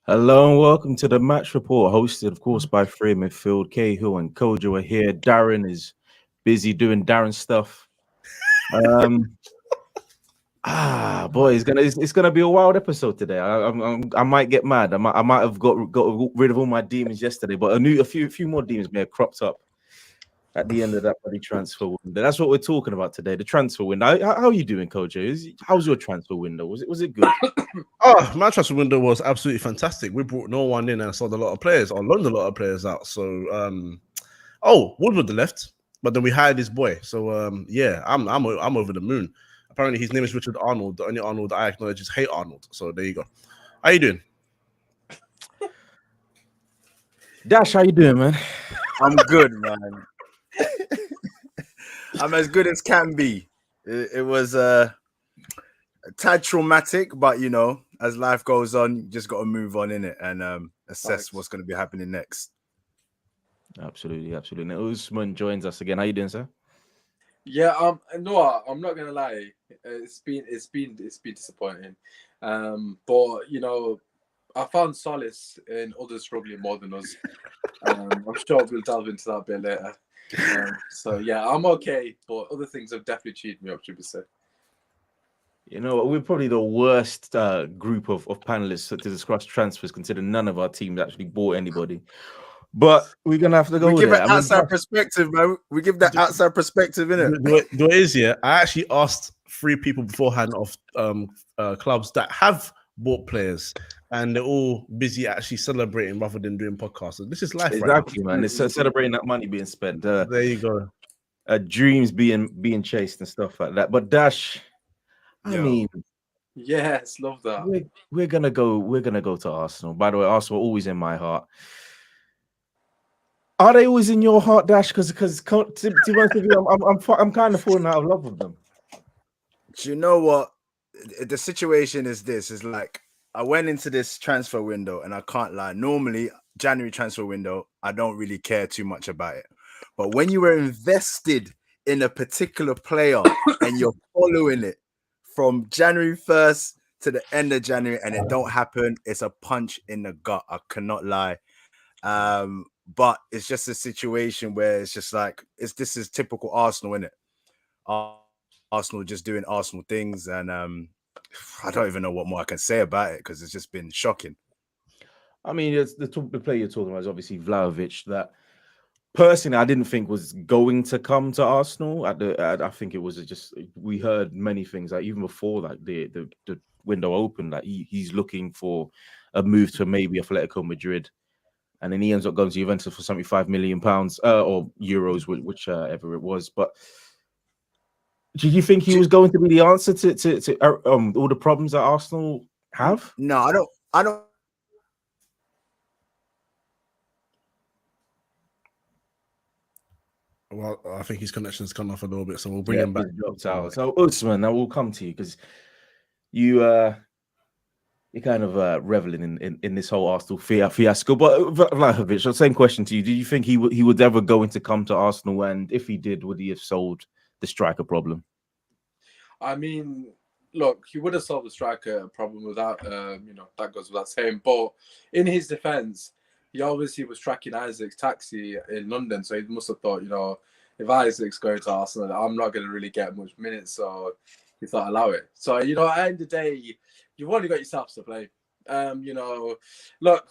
Hello and welcome to the match report, hosted, of course, by Free Midfield. Cahill and Kojo are here. Darren is busy doing Darren stuff. Um, boy, it's gonna be a wild episode today. I might get mad. I might have got rid of all my demons yesterday, but a few more demons may have cropped up at the end of that bloody transfer window. That's what we're talking about today. The transfer window. How are you doing, Kojo? How's your transfer window? Was it good? Oh, my transfer window was absolutely fantastic. We brought no one in and sold a lot of players, or loaned a lot of players out. So, Woodward left, but then we hired this boy. So, I'm over the moon. Apparently, his name is Richard Arnold. The only Arnold I acknowledge is Hey Arnold. So there you go. How you doing? Dash, how you doing, man? I'm good, man. I'm as good as can be. It was a tad traumatic, but as life goes on, you just got to move on in it and assess what's going to be happening next. Absolutely. Now, Usmaan joins us again. How you doing, sir? Yeah, no, I'm not gonna lie. It's been disappointing. But I found solace in others struggling more than us. I'm sure we'll delve into that a bit later. So yeah, I'm okay, but other things have definitely cheated me up, should we say. We're probably the worst group of panelists to discuss transfers, considering none of our teams actually bought anybody. But we're gonna have to go. We give there. an outside perspective, man. We give that outside perspective, innit? There is, yeah. I actually asked 3 people beforehand of clubs that have bought players, and they're all busy actually celebrating rather than doing podcasts. So this is life, Exactly, right? man. It's celebrating that money being spent. There you go. Dreams being chased and stuff like that. But Dash, I mean, yes, love that. We're gonna go to Arsenal. By the way, Arsenal are always in my heart. Are they always in your heart, Dash? Because to be honest with you, I'm kind of falling out of love with them. Do you know what? The situation is this: is like I went into this transfer window, and I can't lie. Normally, January transfer window, I don't really care too much about it. But when you were invested in a particular player and you're following it from January 1st to the end of January, and it don't happen, it's a punch in the gut. I cannot lie. But it's just a situation where it's just like this is typical Arsenal, isn't it? Arsenal just doing Arsenal things, and I don't even know what more I can say about it because it's just been shocking. I mean, the player you're talking about is obviously Vlahovic. That personally, I didn't think was going to come to Arsenal. I think it was just we heard many things like even before like the window opened, like he's looking for a move to maybe Atletico Madrid. And then he ends up going to Juventus for £75 million or euros, whichever it was. But do you think he was going to be the answer to all the problems that Arsenal have? No, I don't. Well, I think his connection's come off a little bit, so we'll bring him back. So Usmaan, now we'll come to you because you're kind of reveling in this whole Arsenal fiasco. But Vlahovic, same question to you. Do you think he would ever going to come to Arsenal? And if he did, would he have solved the striker problem? I mean, look, he would have solved the striker problem without, that goes without saying. But in his defense, he obviously was tracking Isaac's taxi in London. So he must have thought, if Isaac's going to Arsenal, I'm not going to really get much minutes. So he thought, allow it. So, at the end of the day, you've only got yourself to blame. Look,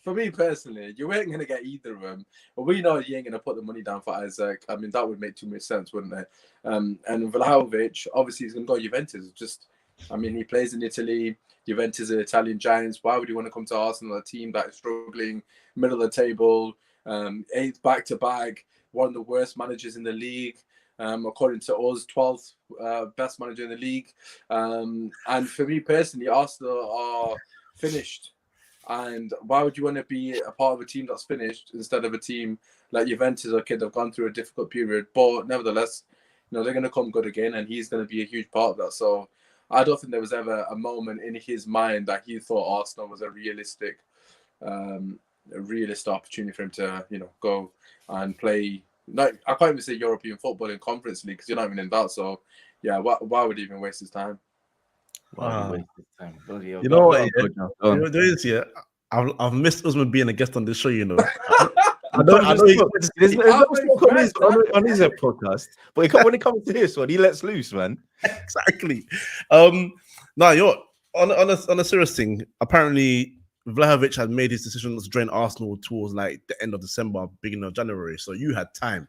for me personally, you ain't going to get either of them. But we know you ain't going to put the money down for Isaac. I mean, that would make too much sense, wouldn't it? And Vlahovic, obviously, he's going to go Juventus. He plays in Italy. Juventus are Italian giants. Why would you want to come to Arsenal, a team that is struggling, middle of the table, 8th back-to-back, one of the worst managers in the league? According to us, 12th best manager in the league. And for me personally, Arsenal are finished. And why would you want to be a part of a team that's finished instead of a team like Juventus or Kid have gone through a difficult period? But nevertheless, they're going to come good again, and he's going to be a huge part of that. So I don't think there was ever a moment in his mind that he thought Arsenal was a realistic opportunity for him to, go and play. I can't even say European football in Conference League because you're not even in that. So, yeah, why would he even waste his time? You know what? There is, yeah. I've missed Usman being a guest on this show. You know, I know there's no I'm smoke on his impressed, on his podcast, but when it comes to this one, he lets loose, man. exactly. Now you're on a serious thing. Apparently, Vlahovic had made his decision to join Arsenal towards like the end of December, beginning of January. So you had time.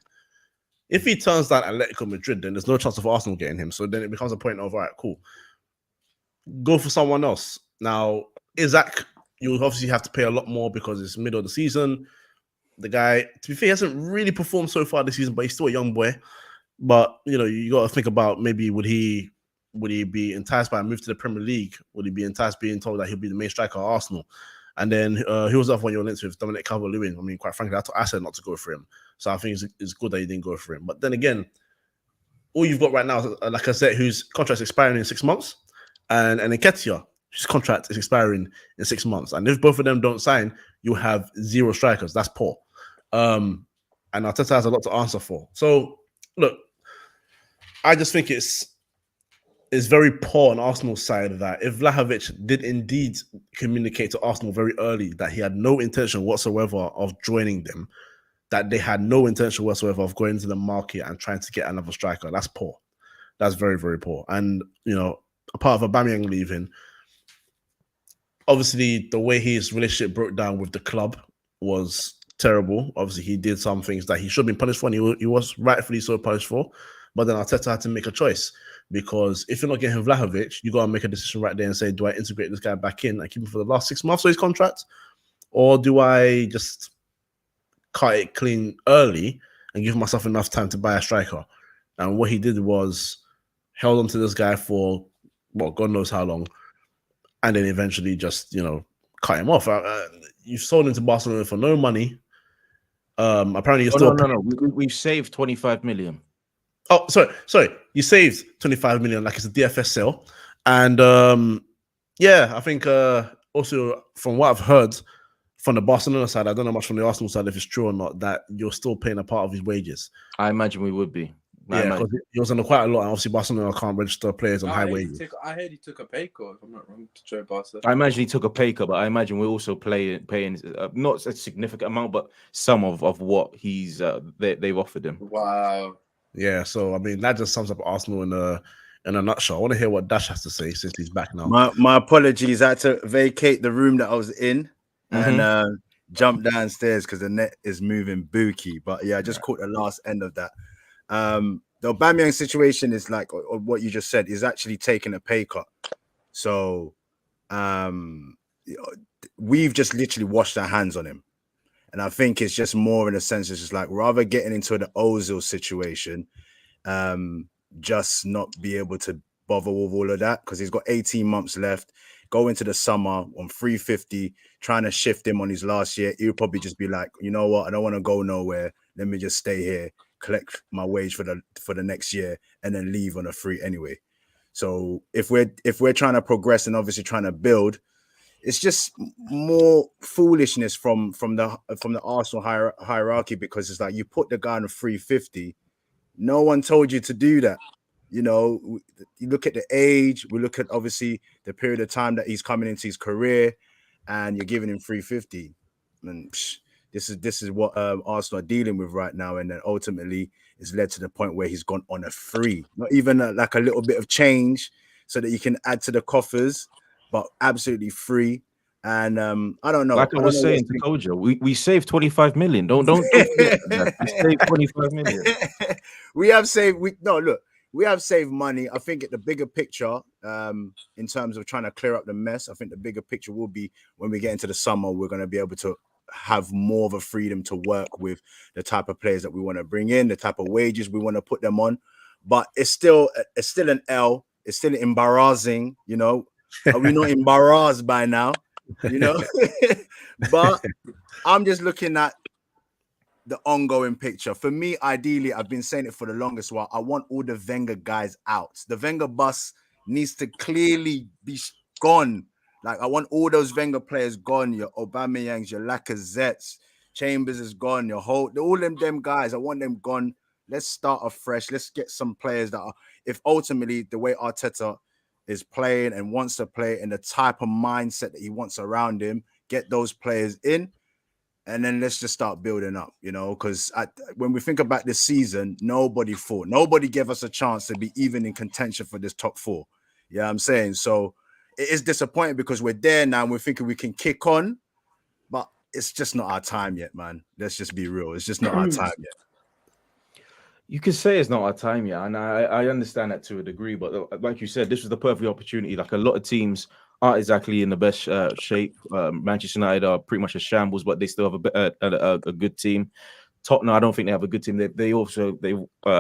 If he turns down Atletico Madrid, then there's no chance of Arsenal getting him. So then it becomes a point of, all right, cool, go for someone else. Now, Isaac, you obviously have to pay a lot more because it's middle of the season. The guy, to be fair, he hasn't really performed so far this season, but he's still a young boy. But you know, you got to think about maybe would he be enticed by a move to the Premier League? Would he be enticed being told that he'll be the main striker at Arsenal? And then he was off when you're linked with Dominic Calvert-Lewin. I mean, quite frankly, I said not to go for him. So I think it's good that you didn't go for him. But then again, all you've got right now is like I said, whose contract's expiring in 6 months, and Nketiah, whose contract is expiring in 6 months. And if both of them don't sign, you have 0 strikers. That's poor. And Arteta has a lot to answer for. So look, I just think it's very poor on Arsenal's side that if Vlahovic did indeed communicate to Arsenal very early that he had no intention whatsoever of joining them, that they had no intention whatsoever of going to the market and trying to get another striker, that's poor. That's very, very poor. And, you know, a part of Aubameyang leaving, obviously the way his relationship broke down with the club was terrible. Obviously, he did some things that he should have been punished for, and he was rightfully so punished for. But then Arteta had to make a choice, because if you're not getting Vlahovic, you got to make a decision right there and say, do I integrate this guy back in and keep him for the last 6 months of his contract? Or do I just cut it clean early and give myself enough time to buy a striker? And what he did was held on to this guy for, well, God knows how long, and then eventually just, you know, cut him off. You sold him to Barcelona for no money. Apparently, you're still... No. We've saved 25 million. Oh, sorry. You saved 25 million, like it's a DFS sale. And yeah, I think also from what I've heard from the Barcelona side, I don't know much from the Arsenal side if it's true or not, that you're still paying a part of his wages. I imagine we would be. Yeah, because he was under quite a lot. And obviously, Barcelona can't register players on high wages. I heard he took a pay cut, if I'm not wrong, to join Barcelona. I imagine he took a pay cut, but I imagine we're also paying not a significant amount, but some of what they've offered him. Wow. Yeah, so I mean that just sums up Arsenal in a nutshell. I want to hear what Dash has to say since he's back now. My apologies. I had to vacate the room that I was in and jump downstairs because the net is moving booky. But yeah, I just caught the last end of that. The Aubameyang situation is like, or what you just said, is actually taking a pay cut. So we've just literally washed our hands on him. And I think it's just more in a sense, it's just like rather getting into the Ozil situation, just not be able to bother with all of that because he's got 18 months left. Go into the summer on 350, trying to shift him on his last year. He'll probably just be like, you know what, I don't want to go nowhere. Let me just stay here, collect my wage for the next year, and then leave on a free anyway. So if we're trying to progress and obviously trying to build, it's just more foolishness from the Arsenal hierarchy, because it's like you put the guy on a 350. No one told you to do that. You know, you look at the age, we look at obviously the period of time that he's coming into his career, and you're giving him 350. And this is what Arsenal are dealing with right now. And then ultimately it's led to the point where he's gone on a free, not even like a little bit of change so that you can add to the coffers, but absolutely free. And I don't know. Like I was saying to Koja, we saved 25 million. Don't forget that. We saved 25 million. We have saved money. I think at the bigger picture, in terms of trying to clear up the mess, I think the bigger picture will be when we get into the summer, we're going to be able to have more of a freedom to work with the type of players that we want to bring in, the type of wages we want to put them on. But it's still an L. It's still embarrassing, you know. Are we not embarrassed by now? You know, but I'm just looking at the ongoing picture. For me, ideally, I've been saying it for the longest while. I want all the Wenger guys out. The Wenger bus needs to clearly be gone. Like, I want all those Wenger players gone. Your Aubameyangs, your Lacazettes, Chambers is gone. All them guys, I want them gone. Let's start afresh. Let's get some players that are, if ultimately the way Arteta is playing and wants to play and the type of mindset that he wants around him, get those players in, and then let's just start building up, you know, because when we think about this season, nobody gave us a chance to be even in contention for this top 4. Yeah, you know I'm saying? So it is disappointing because we're there now and we're thinking we can kick on, but it's just not our time yet, man. Let's just be real. It's just not our time yet. You could say it's not our time yet, and I understand that to a degree, but like you said, this was the perfect opportunity. Like a lot of teams aren't exactly in the best shape. Manchester United are pretty much a shambles, but they still have a good team. Tottenham, I don't think they have a good team. They also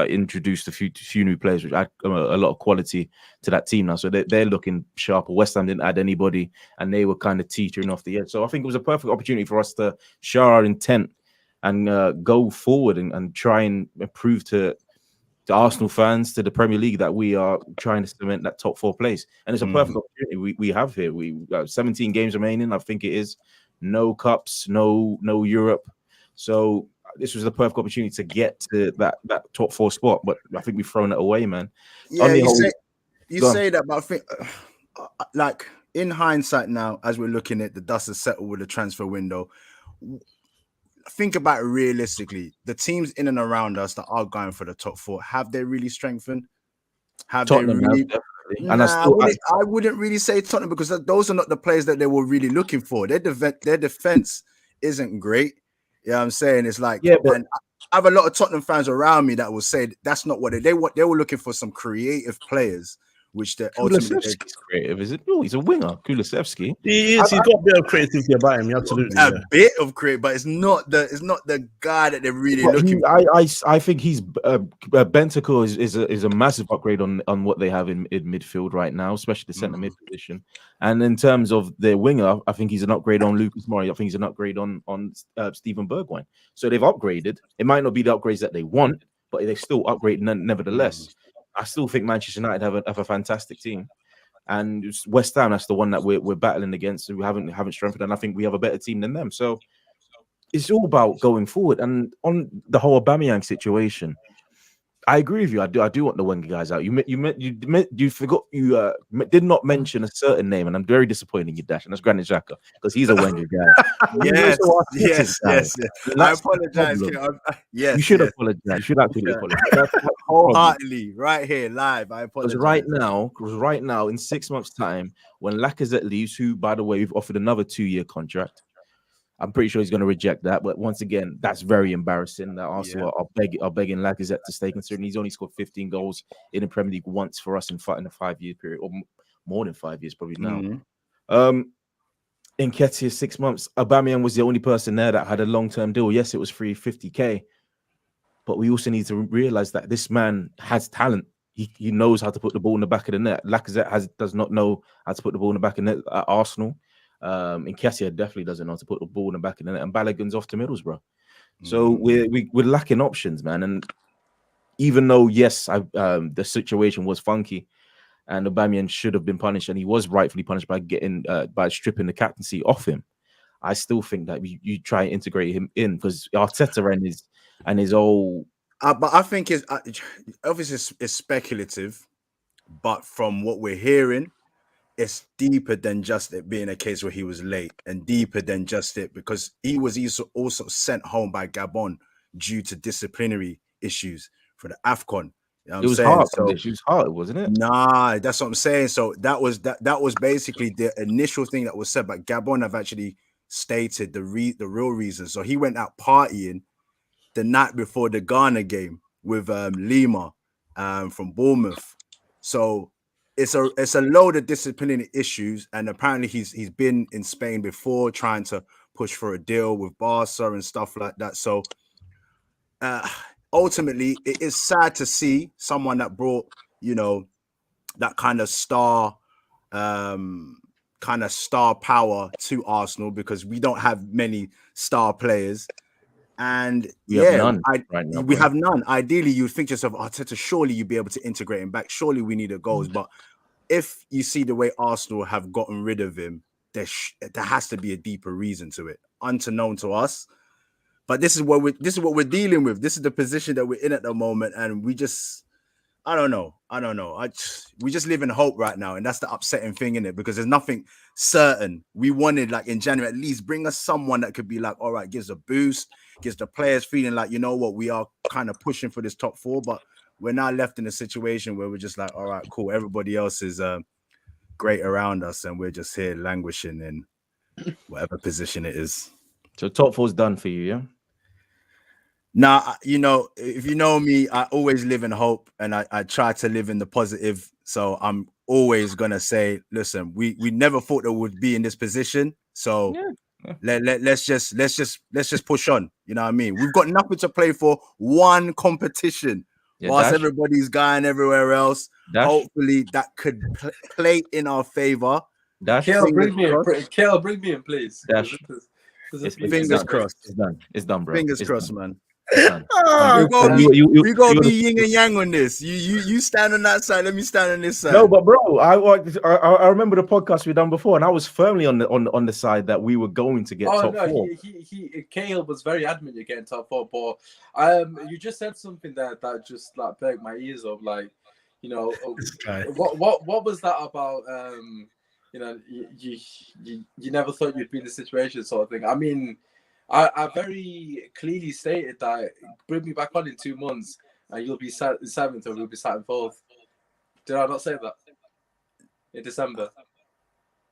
introduced a few new players, which add a lot of quality to that team now. So they're looking sharper. West Ham didn't add anybody, and they were kind of teetering off the edge. So I think it was a perfect opportunity for us to show our intent and go forward and try and prove to Arsenal fans, to the Premier League, that we are trying to cement that top 4 place. And it's a perfect opportunity we have here. We 17 games remaining, I think it is. No cups, no Europe. So this was the perfect opportunity to get to that top 4 spot. But I think we've thrown it away, man. Yeah, you say that, but I think, like, in hindsight now, as we're looking at the dust has settled with the transfer window, think about it realistically. The teams in and around us that are going for the top 4, have they really strengthened? Have Tottenham they really? Nah, I wouldn't really say Tottenham, because those are not the players that they were really looking for. Their defense isn't great. You know what I'm saying? It's like, yeah, but and I have a lot of Tottenham fans around me that will say that's not what they were looking for, some creative players, which they're ultimately creative, is it? Oh, he's a winger, Kulusevski. He is. He's got a bit of creativity about him. Absolutely, a bit of creative, but it's not the guy that they're really looking for. I think he's Bentancur is a massive upgrade on what they have in midfield right now, especially the centre mid position. And in terms of their winger, I think he's an upgrade on Lucas Moura. I think he's an upgrade on Steven Bergwijn. So they've upgraded. It might not be the upgrades that they want, but they still upgrade nevertheless. I still think Manchester United have a fantastic team, and West Ham, that's the one that we're battling against, and we haven't strengthened. And I think we have a better team than them. So it's all about going forward. And on the whole Aubameyang situation, I agree with you. I do want the Wenger guys out. You forgot you did not mention a certain name, and I'm very disappointed in you, Dash, and that's Granit Xhaka, because he's a Wenger guy. yes. I apologize. Yes, you should apologize. You should actually apologize. Wholeheartedly, right here, live. I apologize. Because right now, in 6 months' time, when Lacazette leaves, who, by the way, we've offered another 2-year contract. I'm pretty sure he's going to reject that. But once again, that's very embarrassing that Arsenal are begging Lacazette to stay, considering he's only scored 15 goals in the Premier League once for us in a 5-year period, or more than 5 years probably now. In Nketiah's 6 months, Aubameyang was the only person there that had a long-term deal. Yes, it was 350k, but we also need to realize that this man has talent. He knows how to put the ball in the back of the net. Lacazette does not know how to put the ball in the back of the net at Arsenal. Nketiah definitely doesn't know how to put the ball in the back of the net, and Balogun's off to Middlesbrough. So we're lacking options, man. And even though, yes, the situation was funky, and Aubameyang should have been punished, and he was rightfully punished by stripping the captaincy off him, I still think that you try and integrate him in, because Arteta and his whole. But I think it's obviously it's speculative, but from what we're hearing, it's deeper than just it being a case where he was late, and deeper than just it because he was also sent home by Gabon due to disciplinary issues for the AFCON. You know what I'm saying? It was hard, wasn't it? Nah, that's what I'm saying. So that was basically the initial thing that was said, but Gabon have actually stated the real reason. So he went out partying the night before the Ghana game with Lima from Bournemouth. So it's a load of disciplinary issues, and apparently he's been in Spain before trying to push for a deal with Barca and stuff like that. So ultimately, it is sad to see someone that brought, that kind of star power to Arsenal, because we don't have many star players. And we have none right now. We have none. Ideally, you'd think to yourself, Arteta, surely you'd be able to integrate him back. Surely we need goals. But if you see the way Arsenal have gotten rid of him, there has to be a deeper reason to it, unknown to us. But this is what we're dealing with. This is the position that we're in at the moment, and we just I don't know. We just live in hope right now, and that's the upsetting thing in it, because there's nothing certain. We wanted, like, in January, at least bring us someone that could be like, all right, gives a boost, gives the players feeling like, you know what, we are kind of pushing for this top 4, but we're now left in a situation where we're just like, all right, cool. Everybody else is great around us, and we're just here languishing in whatever position it is. So top 4's done for you, yeah? Now, you know, if you know me, I always live in hope, and I try to live in the positive. So I'm always gonna say, listen, we never thought that we'd be in this position. So let's just push on. You know what I mean? We've got nothing to play for. One competition, whilst everybody's going everywhere else. Hopefully that could play in our favor. Kale, bring me in, please. Fingers crossed. It's done, bro. Fingers crossed, man. You We gotta be yin and yang on this. You stand on that side, let me stand on this side. No, but bro, I remember the podcast we done before, and I was firmly on the side that we were going to get top 4. Kale was very adamant you're getting top 4, but you just said something that just like perked my ears up. Like, you know, what was that about? You know, you never thought you'd be in this situation, sort of thing. I mean, I very clearly stated that bring me back on in 2 months and you'll be sat in 7th or we'll be sat in 4th. Did I not say that in December?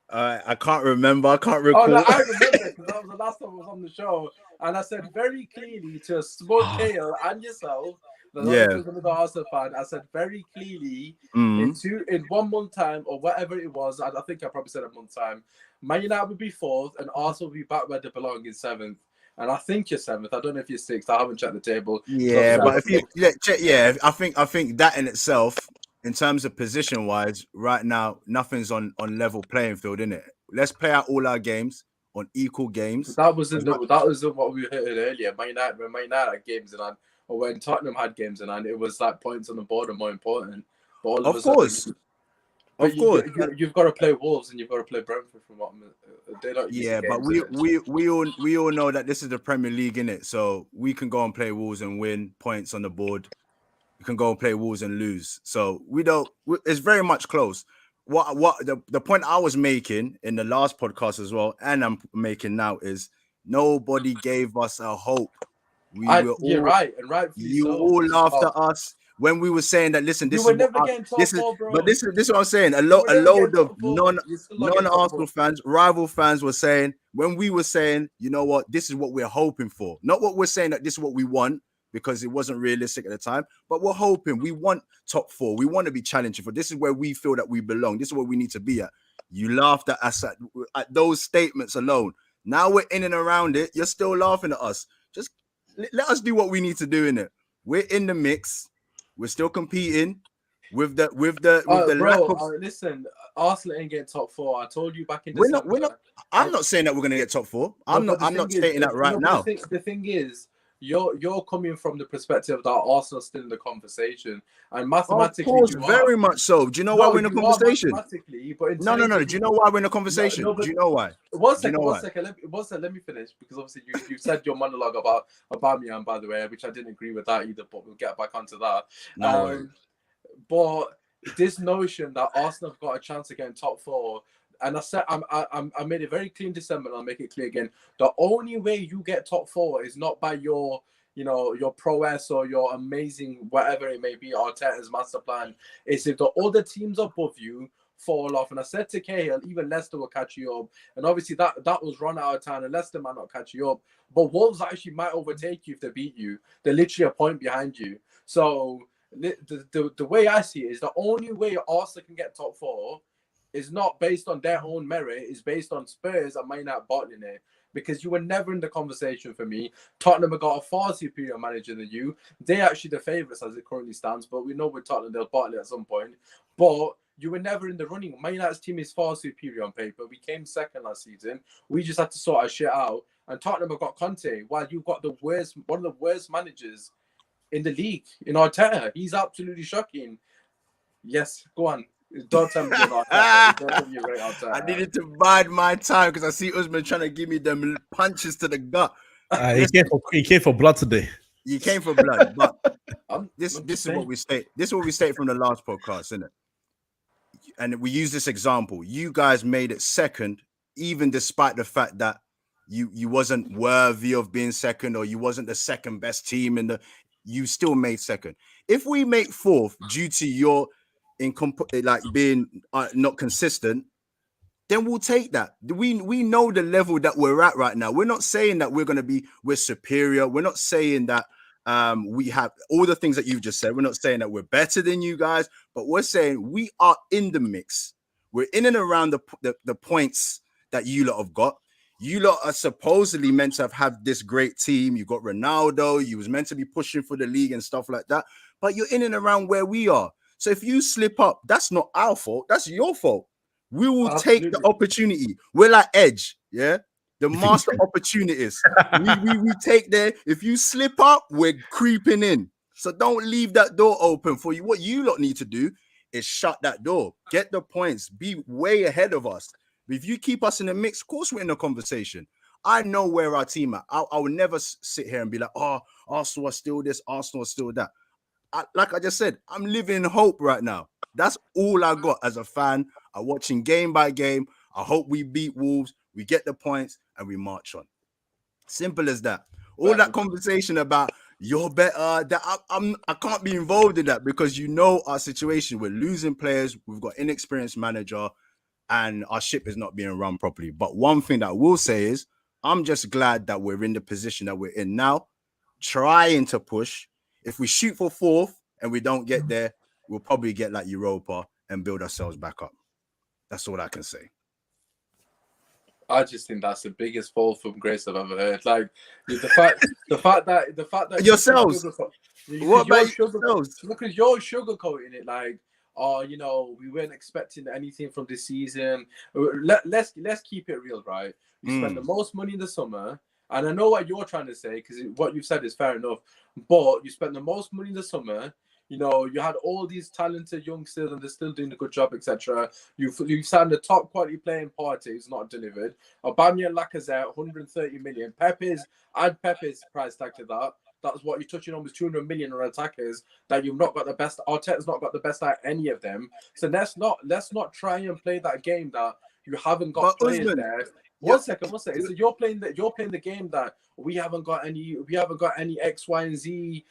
I can't remember. I can't recall. Oh, no, I remember, because that was the last time I was on the show, and I said very clearly to Smoke Kale and yourself, the Arsenal fan, I said very clearly in 1 month time or whatever it was. I think I probably said a month time. Man United would be 4th and Arsenal would be back where they belong in 7th. And I think you're 7th. I don't know if you're 6th. I haven't checked the table. Yeah, but if you I think that in itself, in terms of position wise, right now nothing's on level playing field, innit? Let's play out all our games on equal games. That was what we heard earlier. Man United had games in hand, or when Tottenham had games in hand, it was like points on the board are more important. But all of course. You've got to play Wolves and you've got to play Brentford from what they don't. Yeah, but we all know that this is the Premier League, innit? So we can go and play Wolves and win points on the board. We can go and play Wolves and lose. So we don't. It's very much close. What the point I was making in the last podcast as well, and I'm making now, is nobody gave us a hope. You're right, and right. You all laughed at us when we were saying that. Listen, this is what I'm saying. A load of non-Arsenal fans, rival fans were saying, when we were saying, you know what, this is what we're hoping for. Not what we're saying that this is what we want, because it wasn't realistic at the time, but we're hoping. We want top 4. We want to be challenging for. This is where we feel that we belong. This is where we need to be at. You laughed at us at those statements alone. Now we're in and around it. You're still laughing at us. Just let us do what we need to do in it. We're in the mix. We're still competing with the lack of. Listen, Arsenal ain't getting top 4. I told you back in December. We're not. I'm not saying that we're gonna get top 4. I'm not stating that right now. The thing is, you're coming from the perspective that Arsenal's still in the conversation, and mathematically, of course, very much so. Do you know why we're in a conversation? But no. Do you know why we're in a conversation? Do you know why? One second. Let me finish, because obviously you said your monologue about Aubameyang, by the way, which I didn't agree with that either. But we'll get back onto that. But this notion that Arsenal have got a chance of getting top 4. And I said, I made it very clear in December, and I'll make it clear again. The only way you get top 4 is not by your prowess or your amazing, whatever it may be, Arteta's master plan. It's if the other teams above you fall off. And I said to Cahill, even Leicester will catch you up. And obviously that was run out of time, and Leicester might not catch you up. But Wolves actually might overtake you if they beat you. They're literally a point behind you. So the way I see it is the only way Arsenal can get top 4 is not based on their own merit, is based on Spurs and Man United bottling it. Because you were never in the conversation for me. Tottenham have got a far superior manager than you. They're actually the favourites as it currently stands, but we know with Tottenham they'll bottle it at some point. But you were never in the running. Man United's team is far superior on paper. We came second last season. We just had to sort our shit out. And Tottenham have got Conte, while you've got one of the worst managers in the league, in Arteta. He's absolutely shocking. Yes, go on. Don't tell me you're not. I needed to bide my time because I see Usmaan trying to give me them punches to the gut. He came for blood today. He came for blood, but This I'm is saying. what we state. This is what we stated from the last podcast, isn't it? And we use this example. You guys made it second, even despite the fact that you wasn't worthy of being second, or you wasn't the second best team in the. You still made second. If we make fourth due to your being not consistent, then we'll take that. We know the level that we're at right now. We're not saying that we're superior. We're not saying that we have all the things that you've just said. We're not saying that we're better than you guys, but we're saying we are in the mix. We're in and around the points that you lot have got. You lot are supposedly meant to have this great team. You got Ronaldo. You was meant to be pushing for the league and stuff like that. But you're in and around where we are. So if you slip up, that's not our fault. That's your fault. We will take the opportunity. We're like Edge, yeah? The master opportunities. we take there. If you slip up, we're creeping in. So don't leave that door open for you. What you lot need to do is shut that door. Get the points. Be way ahead of us. If you keep us in the mix, of course we're in a conversation. I know where our team at. I will never sit here and be like, oh, Arsenal are still this, Arsenal are still that. Like I just said, I'm living in hope right now. That's all I got as a fan. I'm watching game by game. I hope we beat Wolves, we get the points, and we march on. Simple as that. All that conversation about you're better, that I can't be involved in that, because you know our situation. We're losing players. We've got inexperienced manager, and our ship is not being run properly. But one thing that I will say is I'm just glad that we're in the position that we're in now, trying to push. If we shoot for fourth and we don't get there, we'll probably get like Europa and build ourselves back up. That's all I can say. I just think that's the biggest fall from grace I've ever heard. Like the fact that yourselves. What about yourselves? Because you're sugarcoating it, like, oh, you know, we weren't expecting anything from this season. Let's keep it real, right? You spent the most money in the summer, and I know what you're trying to say, because what you've said is fair enough. But you spent the most money in the summer. You know, you had all these talented youngsters, and they're still doing a good job, etc. You've signed a top quality playing party who's not delivered. Aubameyang, Lacazette, 130 million. Add Pepe's price tag to that. That's what you're touching on, with 200 million on attackers that you've not got the best. Arteta's not got the best at any of them. So let's not try and play that game that you haven't got players Usmaan, there. One second. So you're playing the game that we haven't got any X, Y, and Z.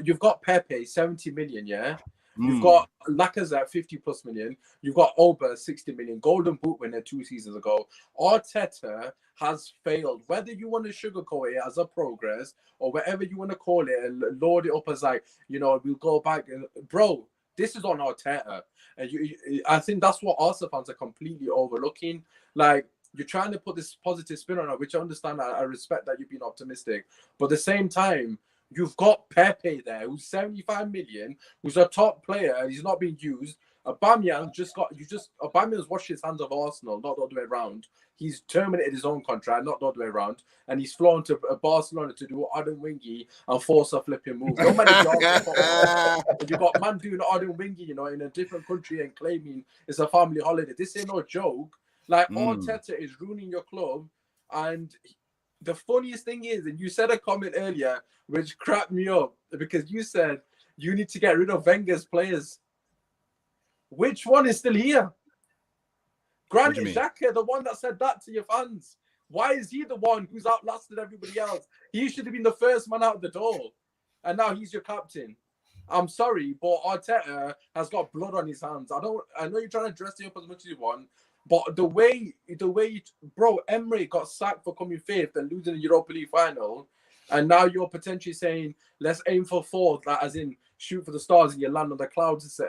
You've got Pepe, 70 million, yeah. You've got Lacazette, 50 plus million. You've got Oba, 60 million. Golden Boot winner 2 seasons ago. Arteta has failed. Whether you want to sugarcoat it as a progress or whatever you want to call it and load it up as like, you know, we'll go back. Bro, this is on Arteta. And I think that's what Arsenal fans are completely overlooking. Like, you're trying to put this positive spin on it, which I understand. I respect that you've been optimistic. But at the same time, you've got Pepe there, who's 75 million, who's a top player, and he's not being used. Aubameyang's washed his hands of Arsenal, not the other way around. He's terminated his own contract, not the other way around. And he's flown to Barcelona to do Adam Wingy and force a flipping move. No matter you got man doing Adam Wingy, you know, in a different country and claiming it's a family holiday. This ain't no joke. Like, Arteta is ruining your club. And the funniest thing is, and you said a comment earlier which cracked me up, because you said you need to get rid of Wenger's players. Which one is still here? Granit Xhaka, the one that said that to your fans. Why is he the one who's outlasted everybody else? He should have been the first man out the door. And now he's your captain. I'm sorry, but Arteta has got blood on his hands. I know you're trying to dress it up as much as you want, but the way, bro, Emery got sacked for coming fifth and losing the Europa League final, and now you're potentially saying let's aim for fourth, that as in shoot for the stars and you land on the clouds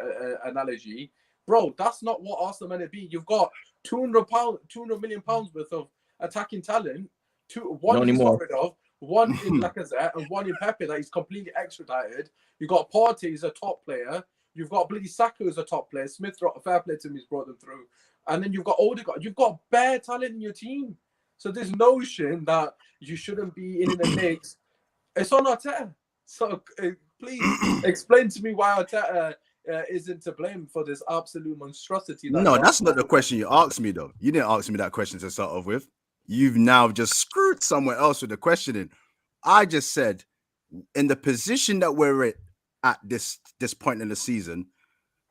analogy, bro. That's not what Arsenal meant to be. You've got 200 million pounds worth of attacking talent. One he's got rid of, one in Lacazette, and one in Pepe that he's completely extradited. You've got Partey, who's a top player. You've got bloody Saka, who's a top player. Smith, fair play to him, he's brought them through. And then you've got Odegaard. You've got bare talent in your team. So this notion that you shouldn't be in the mix, it's on Arteta. So please explain to me why Arteta isn't to blame for this absolute monstrosity. No, that's not the question you asked me, though. You didn't ask me that question to start off with. You've now just screwed somewhere else with the questioning. I just said, in the position that we're in, at this point in the season,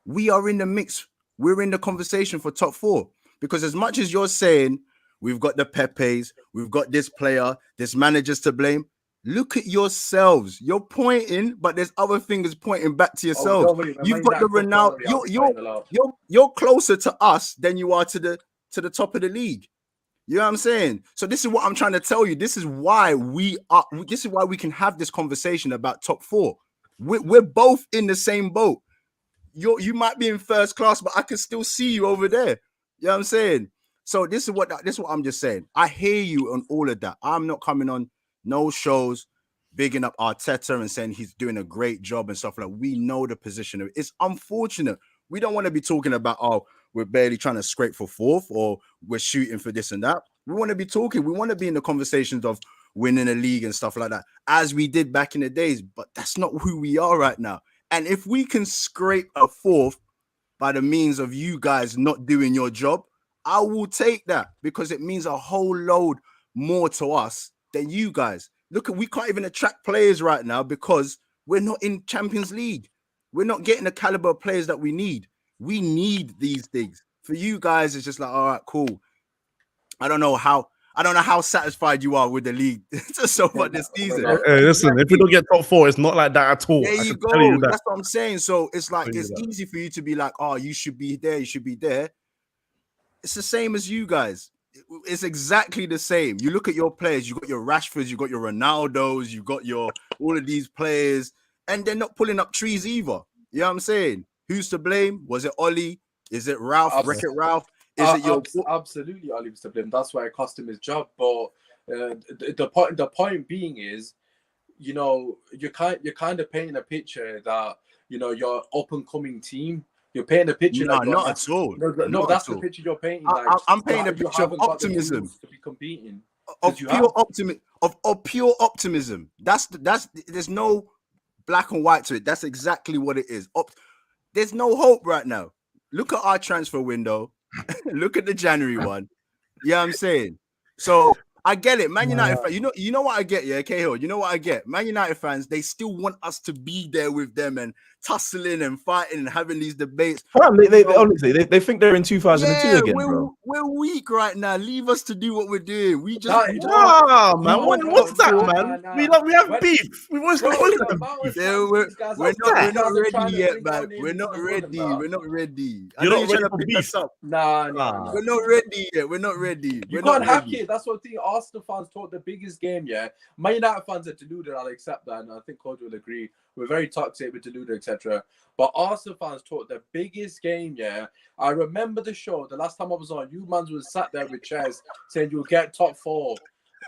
we are in the mix. We're in the conversation for top 4. Because as much as you're saying we've got the Pepes, we've got this player, this manager's to blame, look at yourselves. You're pointing, but there's other fingers pointing back to yourselves. don't worry, man. You've got the Ronaldo. You're closer to us than you are to the top of the league. You know what I'm saying? So this is what I'm trying to tell you. This is why we can have this conversation about top 4. We're both in the same boat. You might be in first class, but I can still see you over there. You know what I'm saying? So this is what I'm just saying. I hear you on all of that. I'm not coming on no shows bigging up Arteta and saying he's doing a great job and stuff like that. We know the position of it. It's unfortunate. We don't want to be talking about, we're barely trying to scrape for 4th or we're shooting for this and that. We want to be talking. We want to be in the conversations of winning a league and stuff like that, as we did back in the days. But that's not who we are right now. And if we can scrape a 4th by the means of you guys not doing your job, I will take that, because it means a whole load more to us than you guys. Look, we can't even attract players right now because we're not in Champions League. We're not getting the caliber of players that we need. We need these things. For you guys, it's just like, all right, cool. I don't know how satisfied you are with the league so far this season. Hey, listen, if we don't get top 4, it's not like that at all. There you go. That's what I'm saying. So it's like, it's easy for you to be like, oh, you should be there. You should be there. It's the same as you guys. It's exactly the same. You look at your players, you got your Rashfords, you got your Ronaldos, you got all of these players, and they're not pulling up trees either. You know what I'm saying? Who's to blame? Was it Ollie? Is it Ralph? Wreck-It Ralph? Is it your absolutely Ollie was to blame? That's why it cost him his job. But the point being is, you're kind of painting a picture that you're up and coming team. You're painting a picture. No, not at all. No, that's the picture you're painting. I'm painting a picture of optimism. To be competing. Of pure optimism. That's there's no black and white to it. That's exactly what it is. There's no hope right now. Look at our transfer window. Look at the January one. Yeah, I'm saying. So I get it. Man United fans, you know what I get, yeah, Cahill. You know what I get. Man United fans, they still want us to be there with them and tussling and fighting and having these debates. Honestly, they think they're in 2002 again, bro. We're weak right now. Leave us to do what we're doing. We just man. What's that, man? We have beef. We're not ready yet, man. We're not ready. We're not ready. You're not ready for beef. Nah. We're not ready yet. We're not ready. You can't hack it. That's what the Arsenal fans thought the biggest game, yeah. Man United fans are deluded. I'll accept that, and I think Cody will agree. We're very toxic, we're deluded, etc. But Arsenal fans thought the biggest game, yeah. I remember the show, the last time I was on, you mans was sat there with chairs saying you'll get top 4.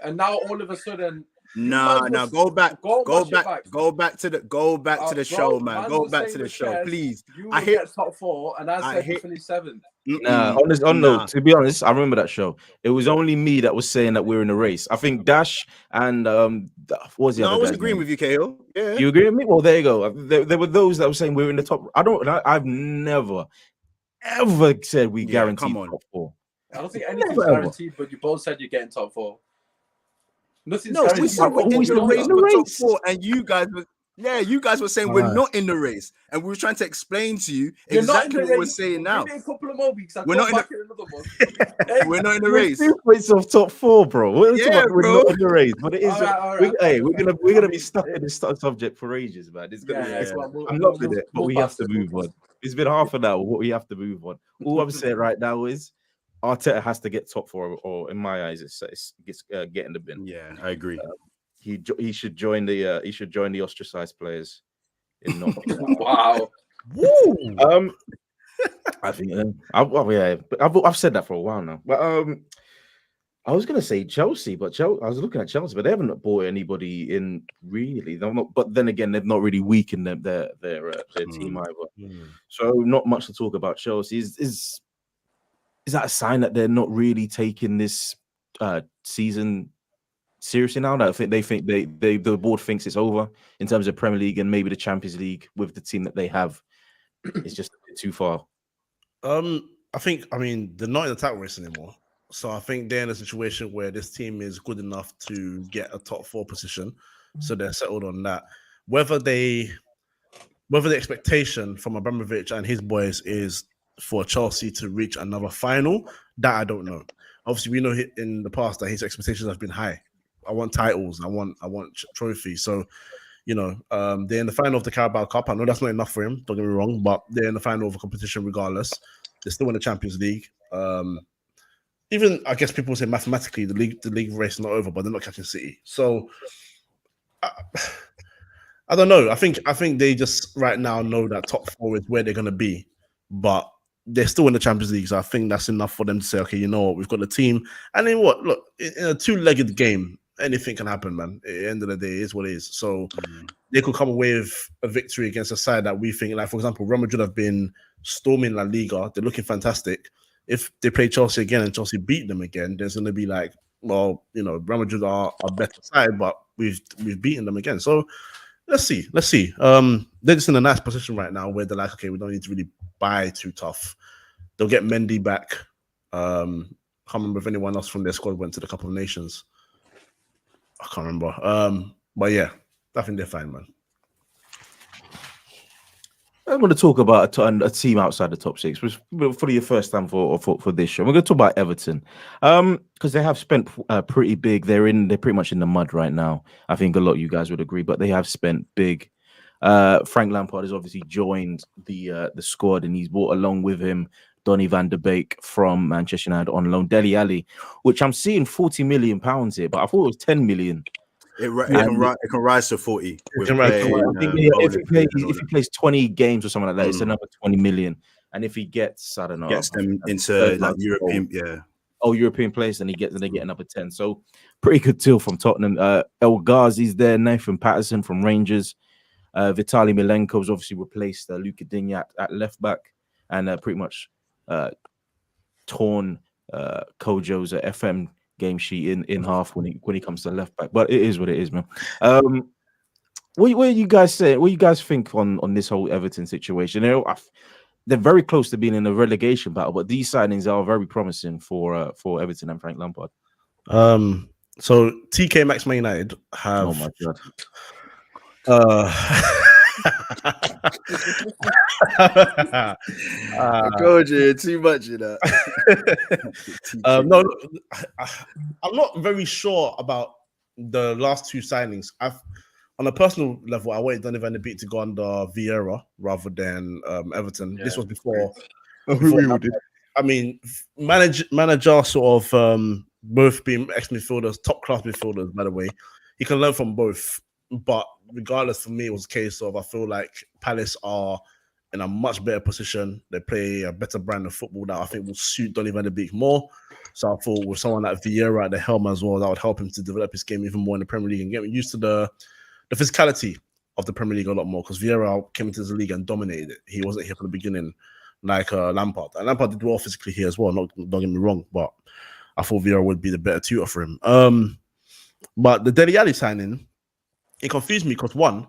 And now all of a sudden, go back to the show, man. Go back to the show, please. I hit top 4, and I said finish 7th. To be honest, I remember that show. It was only me that was saying that we're in a race. I think Dash and what was the other guy? I was agreeing with you, KO. Yeah. You agree with me? Well, there you go. There were those that were saying we're in the top. I've never ever said we guarantee top 4. I don't think anything's guaranteed, but you both said you're getting top 4. Nothing's we said we're in the race for top 4, and you guys were saying we're not in the race, and we were trying to explain to you exactly what we're saying now. A couple of more weeks. We're not in the race. Race of top 4, bro. We're not in the race, but it is. We're gonna be stuck in this subject for ages, man. It's gonna. I'm not with it, but we have to move on. It's been half an hour, but we have to move on. All I'm saying right now is Arteta has to get top 4, or in my eyes, it's get in the bin. Yeah, I agree. He should join the ostracized players. Wow. Woo! I think I've said that for a while now. But I was gonna say Chelsea, but I was looking at Chelsea, but they haven't bought anybody in really. They're not, but then again, they've not really weakened their team either. So not much to talk about Chelsea. Is that a sign that they're not really taking this season seriously now? I think the board thinks it's over in terms of Premier League and maybe the Champions League with the team that they have. It's just a bit too far. I mean, they're not in the title race anymore. So I think they're in a situation where this team is good enough to get a top 4 position. So they're settled on that. Whether they whether the expectation from Abramovich and his boys is for Chelsea to reach another final, that I don't know. Obviously, we know in the past that his expectations have been high. I want titles. I want trophies. So, they're in the final of the Carabao Cup. I know that's not enough for him. Don't get me wrong, but they're in the final of a competition regardless. They're still in the Champions League. Even I guess people say mathematically the league race is not over, but they're not catching City. So I don't know. I think they just right now know that top 4 is where they're going to be, but they're still in the Champions League. So I think that's enough for them to say, okay, you know what, we've got a team. And then what? Look, in a 2-legged game, anything can happen, man. At the end of the day, it is what it is. So they could come away with a victory against a side that we think, like, for example, Real Madrid have been storming La Liga. They're looking fantastic. If they play Chelsea again and Chelsea beat them again, there's going to be like, well, Real Madrid are a better side, but we've beaten them again. So let's see. They're just in a nice position right now where they're like, okay, we don't need to really buy too tough. They'll get Mendy back. Can't remember if anyone else from their squad went to the Cup of Nations. I can't remember. But yeah, I think they're fine, man. I'm going to talk about a team outside the top 6, which for your first time for this show. We're going to talk about Everton, because they have spent pretty big. They're pretty much in the mud right now. I think a lot of you guys would agree, but they have spent big. Frank Lampard has obviously joined the squad, and he's brought along with him Donny van de Beek from Manchester United on loan. Dele Alli, which I'm seeing £40 million here, but I thought it was 10 million. It can rise to 40. If he plays 20 games or something like that, it's another 20 million. And if he gets, I don't know, gets them into like European, European place, then they get another 10. So pretty good deal from Tottenham. El Ghazi's there, Nathan Patterson from Rangers, Vitaly Milenko's obviously replaced Luka Digne at left back, and pretty much torn Kojo's FM game sheet in half when he comes to left back. But it is what it is, man. What do you guys say? What do you guys think on this whole Everton situation? They're very close to being in a relegation battle, but these signings are very promising for Everton and Frank Lampard. So TK Maxx Man United have. Oh my god. I told you too much of that. No, I'm not very sure about the last 2 signings. On a personal level, I wanted Donny van de Beek to go under Vieira rather than Everton. Yeah. This was before I mean, manager sort of both being ex-midfielders, top class midfielders, by the way. You can learn from both. But regardless, for me, it was a case of I feel like Palace are in a much better position. They play a better brand of football that I think will suit Donny van de Beek more. So I thought with someone like Vieira at the helm as well, that would help him to develop his game even more in the Premier League and get used to the physicality of the Premier League a lot more, because Vieira came into the league and dominated it. He wasn't here from the beginning like Lampard. And Lampard did well physically here as well, don't get me wrong, but I thought Vieira would be the better tutor for him. But the Dele Alli signing, it confused me because one,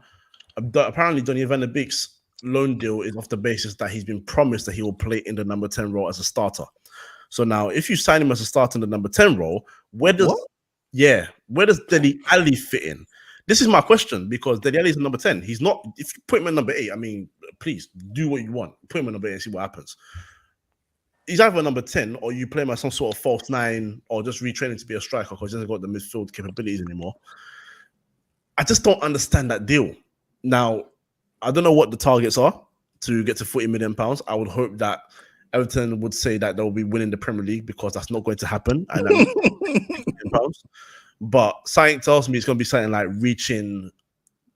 apparently Donny van de Beek's loan deal is off the basis that he's been promised that he will play in the number 10 role as a starter. So now, if you sign him as a starter in the number 10 role, where does Dele Alli fit in? This is my question, because Dele Alli is number 10. He's not. If you put him at number 8, I mean, please do what you want. Put him at number 8 and see what happens. He's either number 10 or you play him as some sort of false 9 or just retraining to be a striker because he hasn't got the midfield capabilities anymore. I just don't understand that deal. Now, I don't know what the targets are to get to £40 million. I would hope that Everton would say that they'll be winning the Premier League, because that's not going to happen. And but something tells me it's going to be something like reaching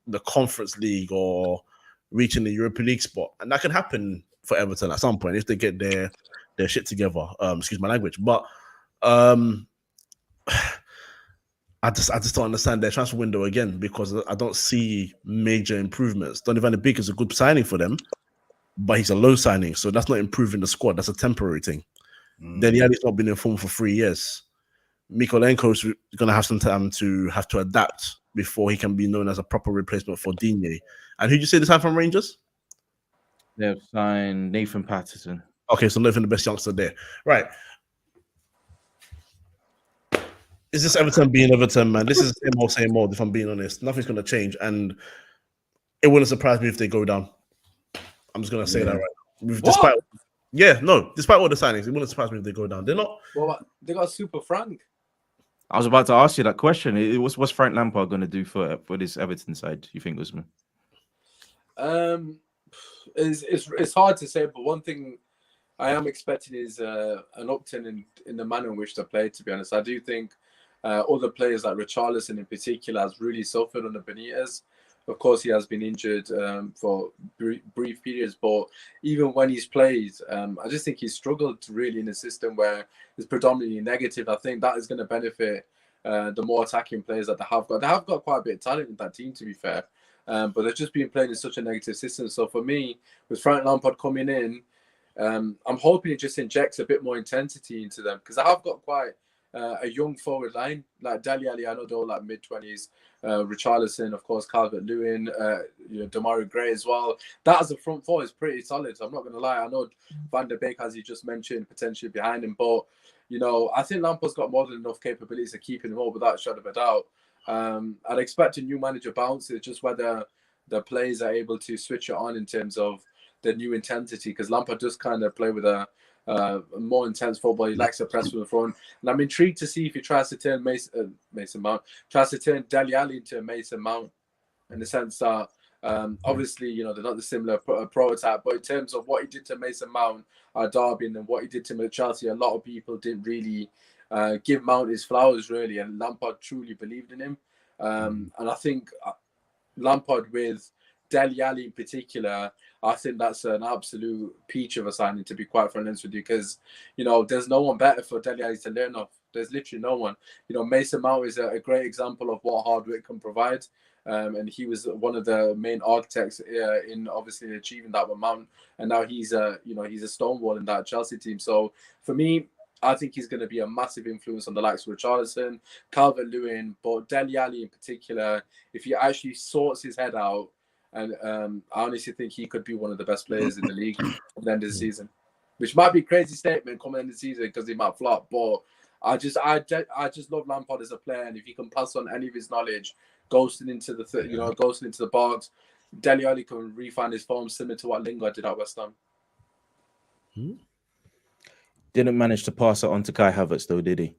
the Conference League or reaching the Europa League spot. And that can happen for Everton at some point if they get their shit together. Excuse my language. But I just don't understand their transfer window again, because I don't see major improvements. Donny van de Beek is a good signing for them, but he's a low signing, so that's not improving the squad. That's a temporary thing. Dele Alli's not been in form for 3 years. Mikolenko's going to have some time to have to adapt before he can be known as a proper replacement for Digne. And who did you say this time from Rangers? They've signed Nathan Patterson. Okay, so Nathan, the best youngster there. Right. Is this Everton being Everton, man? This is the same old, if I'm being honest. Nothing's going to change. And it wouldn't surprise me if they go down. I'm just gonna say that Yeah. right now. What? Despite all the signings, it wouldn't surprise me if they go down. They're not. Well, they got Super Frank. I was about to ask you that question. What's Frank Lampard going to do for this Everton side? Do you think, Usman? It's hard to say, but one thing I am expecting is an upturn in the manner in which they play. To be honest, I do think other players like Richarlison in particular has really suffered under Benitez. Of course, he has been injured for brief periods, but even when he's played, I just think he's struggled really in a system where it's predominantly negative. I think that is going to benefit the more attacking players that they have got. They have got quite a bit of talent in that team, to be fair, but they've just been playing in such a negative system. So for me, with Frank Lampard coming in, I'm hoping it just injects a bit more intensity into them, because I have got quite a young forward line like Dele Alli. I know they're all like mid-20s. Richarlison, of course, Calvert-Lewin, Demarai Gray as well. That as a front four is pretty solid. I'm not going to lie. I know Van der Beek, as you just mentioned, potentially behind him, but I think Lampard's got more than enough capabilities to keep him up without a shadow of a doubt. I'd expect a new manager bounce. It's just whether the players are able to switch it on in terms of the new intensity, because Lampard does kind of play with a more intense football. He likes to press from the front, and I'm intrigued to see if he tries to turn Mason Mount, tries to turn Dele Alli into Mason Mount, in the sense that obviously they're not the similar prototype, but in terms of what he did to Mason Mount at Derby and then what he did to Chelsea, a lot of people didn't really give Mount his flowers really, and Lampard truly believed in him, and I think Lampard with Dele Alli in particular, I think that's an absolute peach of a signing, to be quite honest with you, because there's no one better for Dele Alli to learn off. There's literally no one. Mason Mount is a great example of what hard work can provide, and he was one of the main architects in obviously achieving that with Mount, and now he's a stonewall in that Chelsea team. So for me, I think he's going to be a massive influence on the likes of Richarlison, Calvert-Lewin, but Dele Alli in particular, if he actually sorts his head out. And I honestly think he could be one of the best players in the league at the end of the season, which might be a crazy statement coming in the season because he might flop. But I just love Lampard as a player, and if he can pass on any of his knowledge, ghosting into the box, Dele Alli can refine his form similar to what Lingard did at West Ham. Didn't manage to pass it on to Kai Havertz though, did he?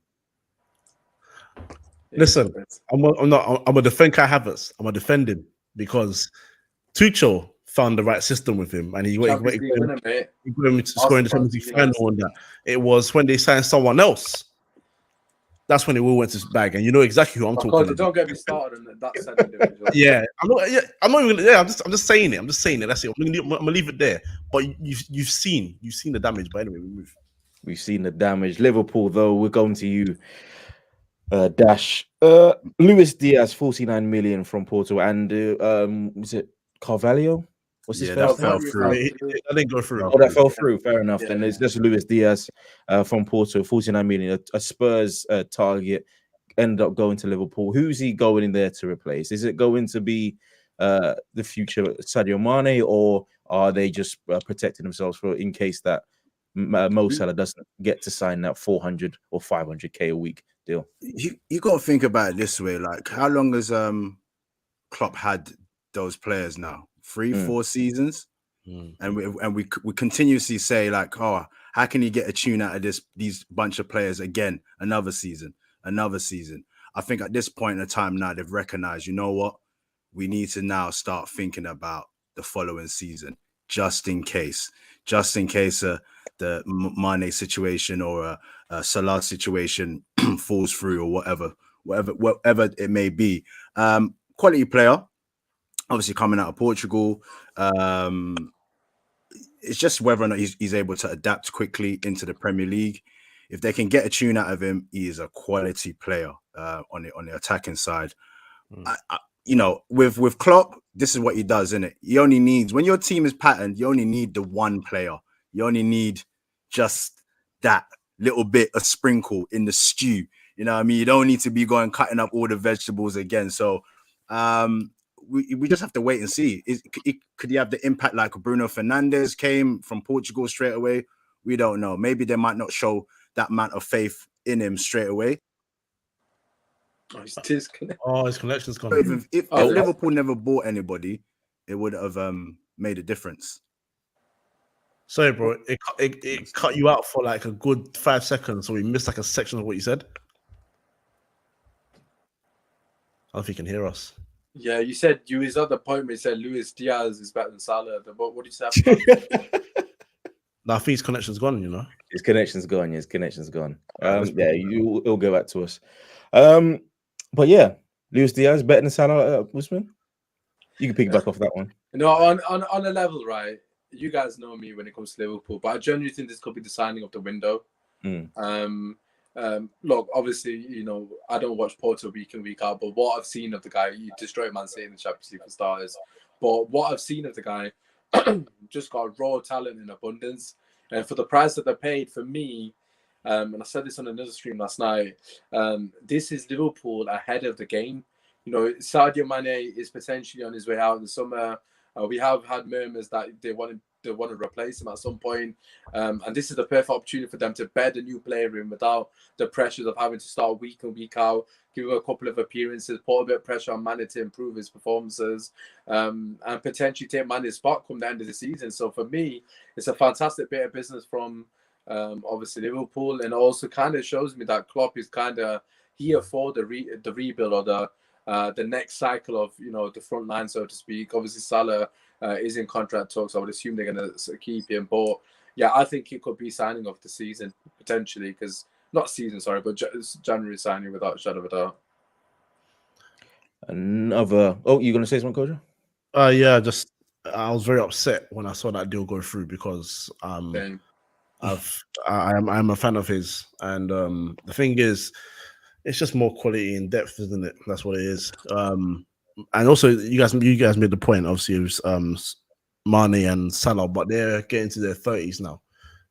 Listen, I'm gonna defend Kai Havertz. I'm gonna defend him because Tuchel found the right system with him, and he got him to score in the Champions League final on that. It was when they signed someone else. That's when it all went to his bag, and you know exactly who I'm talking about. Don't get me started on that side individual. I'm not even. Yeah, I'm just saying it. That's it. I'm gonna leave it there. But you've seen the damage. But anyway, we move. We've seen the damage. Liverpool, though, we're going to you, Dash. Luis Diaz, 49 million from Porto, and was it Carvalho? What's his first name? Fell through. I didn't go through. Oh, that fell through. Fair enough. Then there's just Luis Diaz from Porto, 49 million. A Spurs target ended up going to Liverpool. Who's he going in there to replace? Is it going to be the future Sadio Mane, or are they just protecting themselves for in case that Mo Salah doesn't get to sign that 400 or 500k a week deal? You got to think about it this way: like, how long has Klopp had those players now? 3-4 seasons, and we continuously say like, oh, how can you get a tune out of these bunch of players again? Another season. I think at this point in time now they've recognized, you know what, we need to now start thinking about the following season, just in case the Mane situation or a Salah situation falls through, or whatever it may be. Quality player, obviously coming out of Portugal. It's just whether or not he's able to adapt quickly into the Premier League. If they can get a tune out of him, he is a quality player on the attacking side. With Klopp, this is what he does, isn't it? He only needs, when your team is patterned, you only need the one player. You only need just that little bit of sprinkle in the stew. You know what I mean? You don't need to be going cutting up all the vegetables again. So we just have to wait and see. Could he have the impact like Bruno Fernandes came from Portugal straight away? We don't know. Maybe they might not show that amount of faith in him straight away. His connection's gone. If Liverpool never bought anybody, it would have made a difference. Sorry, bro. It cut you out for like a good 5 seconds, so we missed like a section of what you said. I don't know if you can hear us. Yeah, you said you was at the point where you said Luis Diaz is better than Salah. What did you say after that? No, I think his connection's gone, you know. His connection's gone. His connection's gone. Right, Yeah, it'll go back to us. But yeah, Luis Diaz better than Salah, Usmaan. You can pick back off that one. No, on a level, right? You guys know me when it comes to Liverpool, but I genuinely think this could be the signing of the window. Look, obviously, you know, I don't watch Porto week in, week out, but what I've seen of the guy, he destroyed Man City in the Champions League for starters. But what I've seen of the guy, just got raw talent in abundance. And for the price that they paid, for me, and I said this on another stream last night, this is Liverpool ahead of the game. You know, Sadio Mane is potentially on his way out in the summer. We have had murmurs that they want to replace him at some point. And this is the perfect opportunity for them to bed a new player in without the pressures of having to start week in, week out, give him a couple of appearances, put a bit of pressure on Mane to improve his performances, and potentially take Mane's spot come the end of the season. So for me, it's a fantastic bit of business from obviously Liverpool, and also kind of shows me that Klopp is kind of here for the rebuild or the next cycle of, you know, the front line, so to speak. Obviously, Salah is in contract talks. I would assume they're going to keep him. But yeah, I think it could be signing of the season, potentially, because not season, sorry, but January signing without a shadow of a doubt. Another. Oh, you going to say something, Kojo? Yeah, just I was very upset when I saw that deal go through because I'm a fan of his, and the thing is, it's just more quality and depth, isn't it? That's what it is. And also, you guys made the point. Obviously, it was Mane and Salah, but they're getting to their 30s now,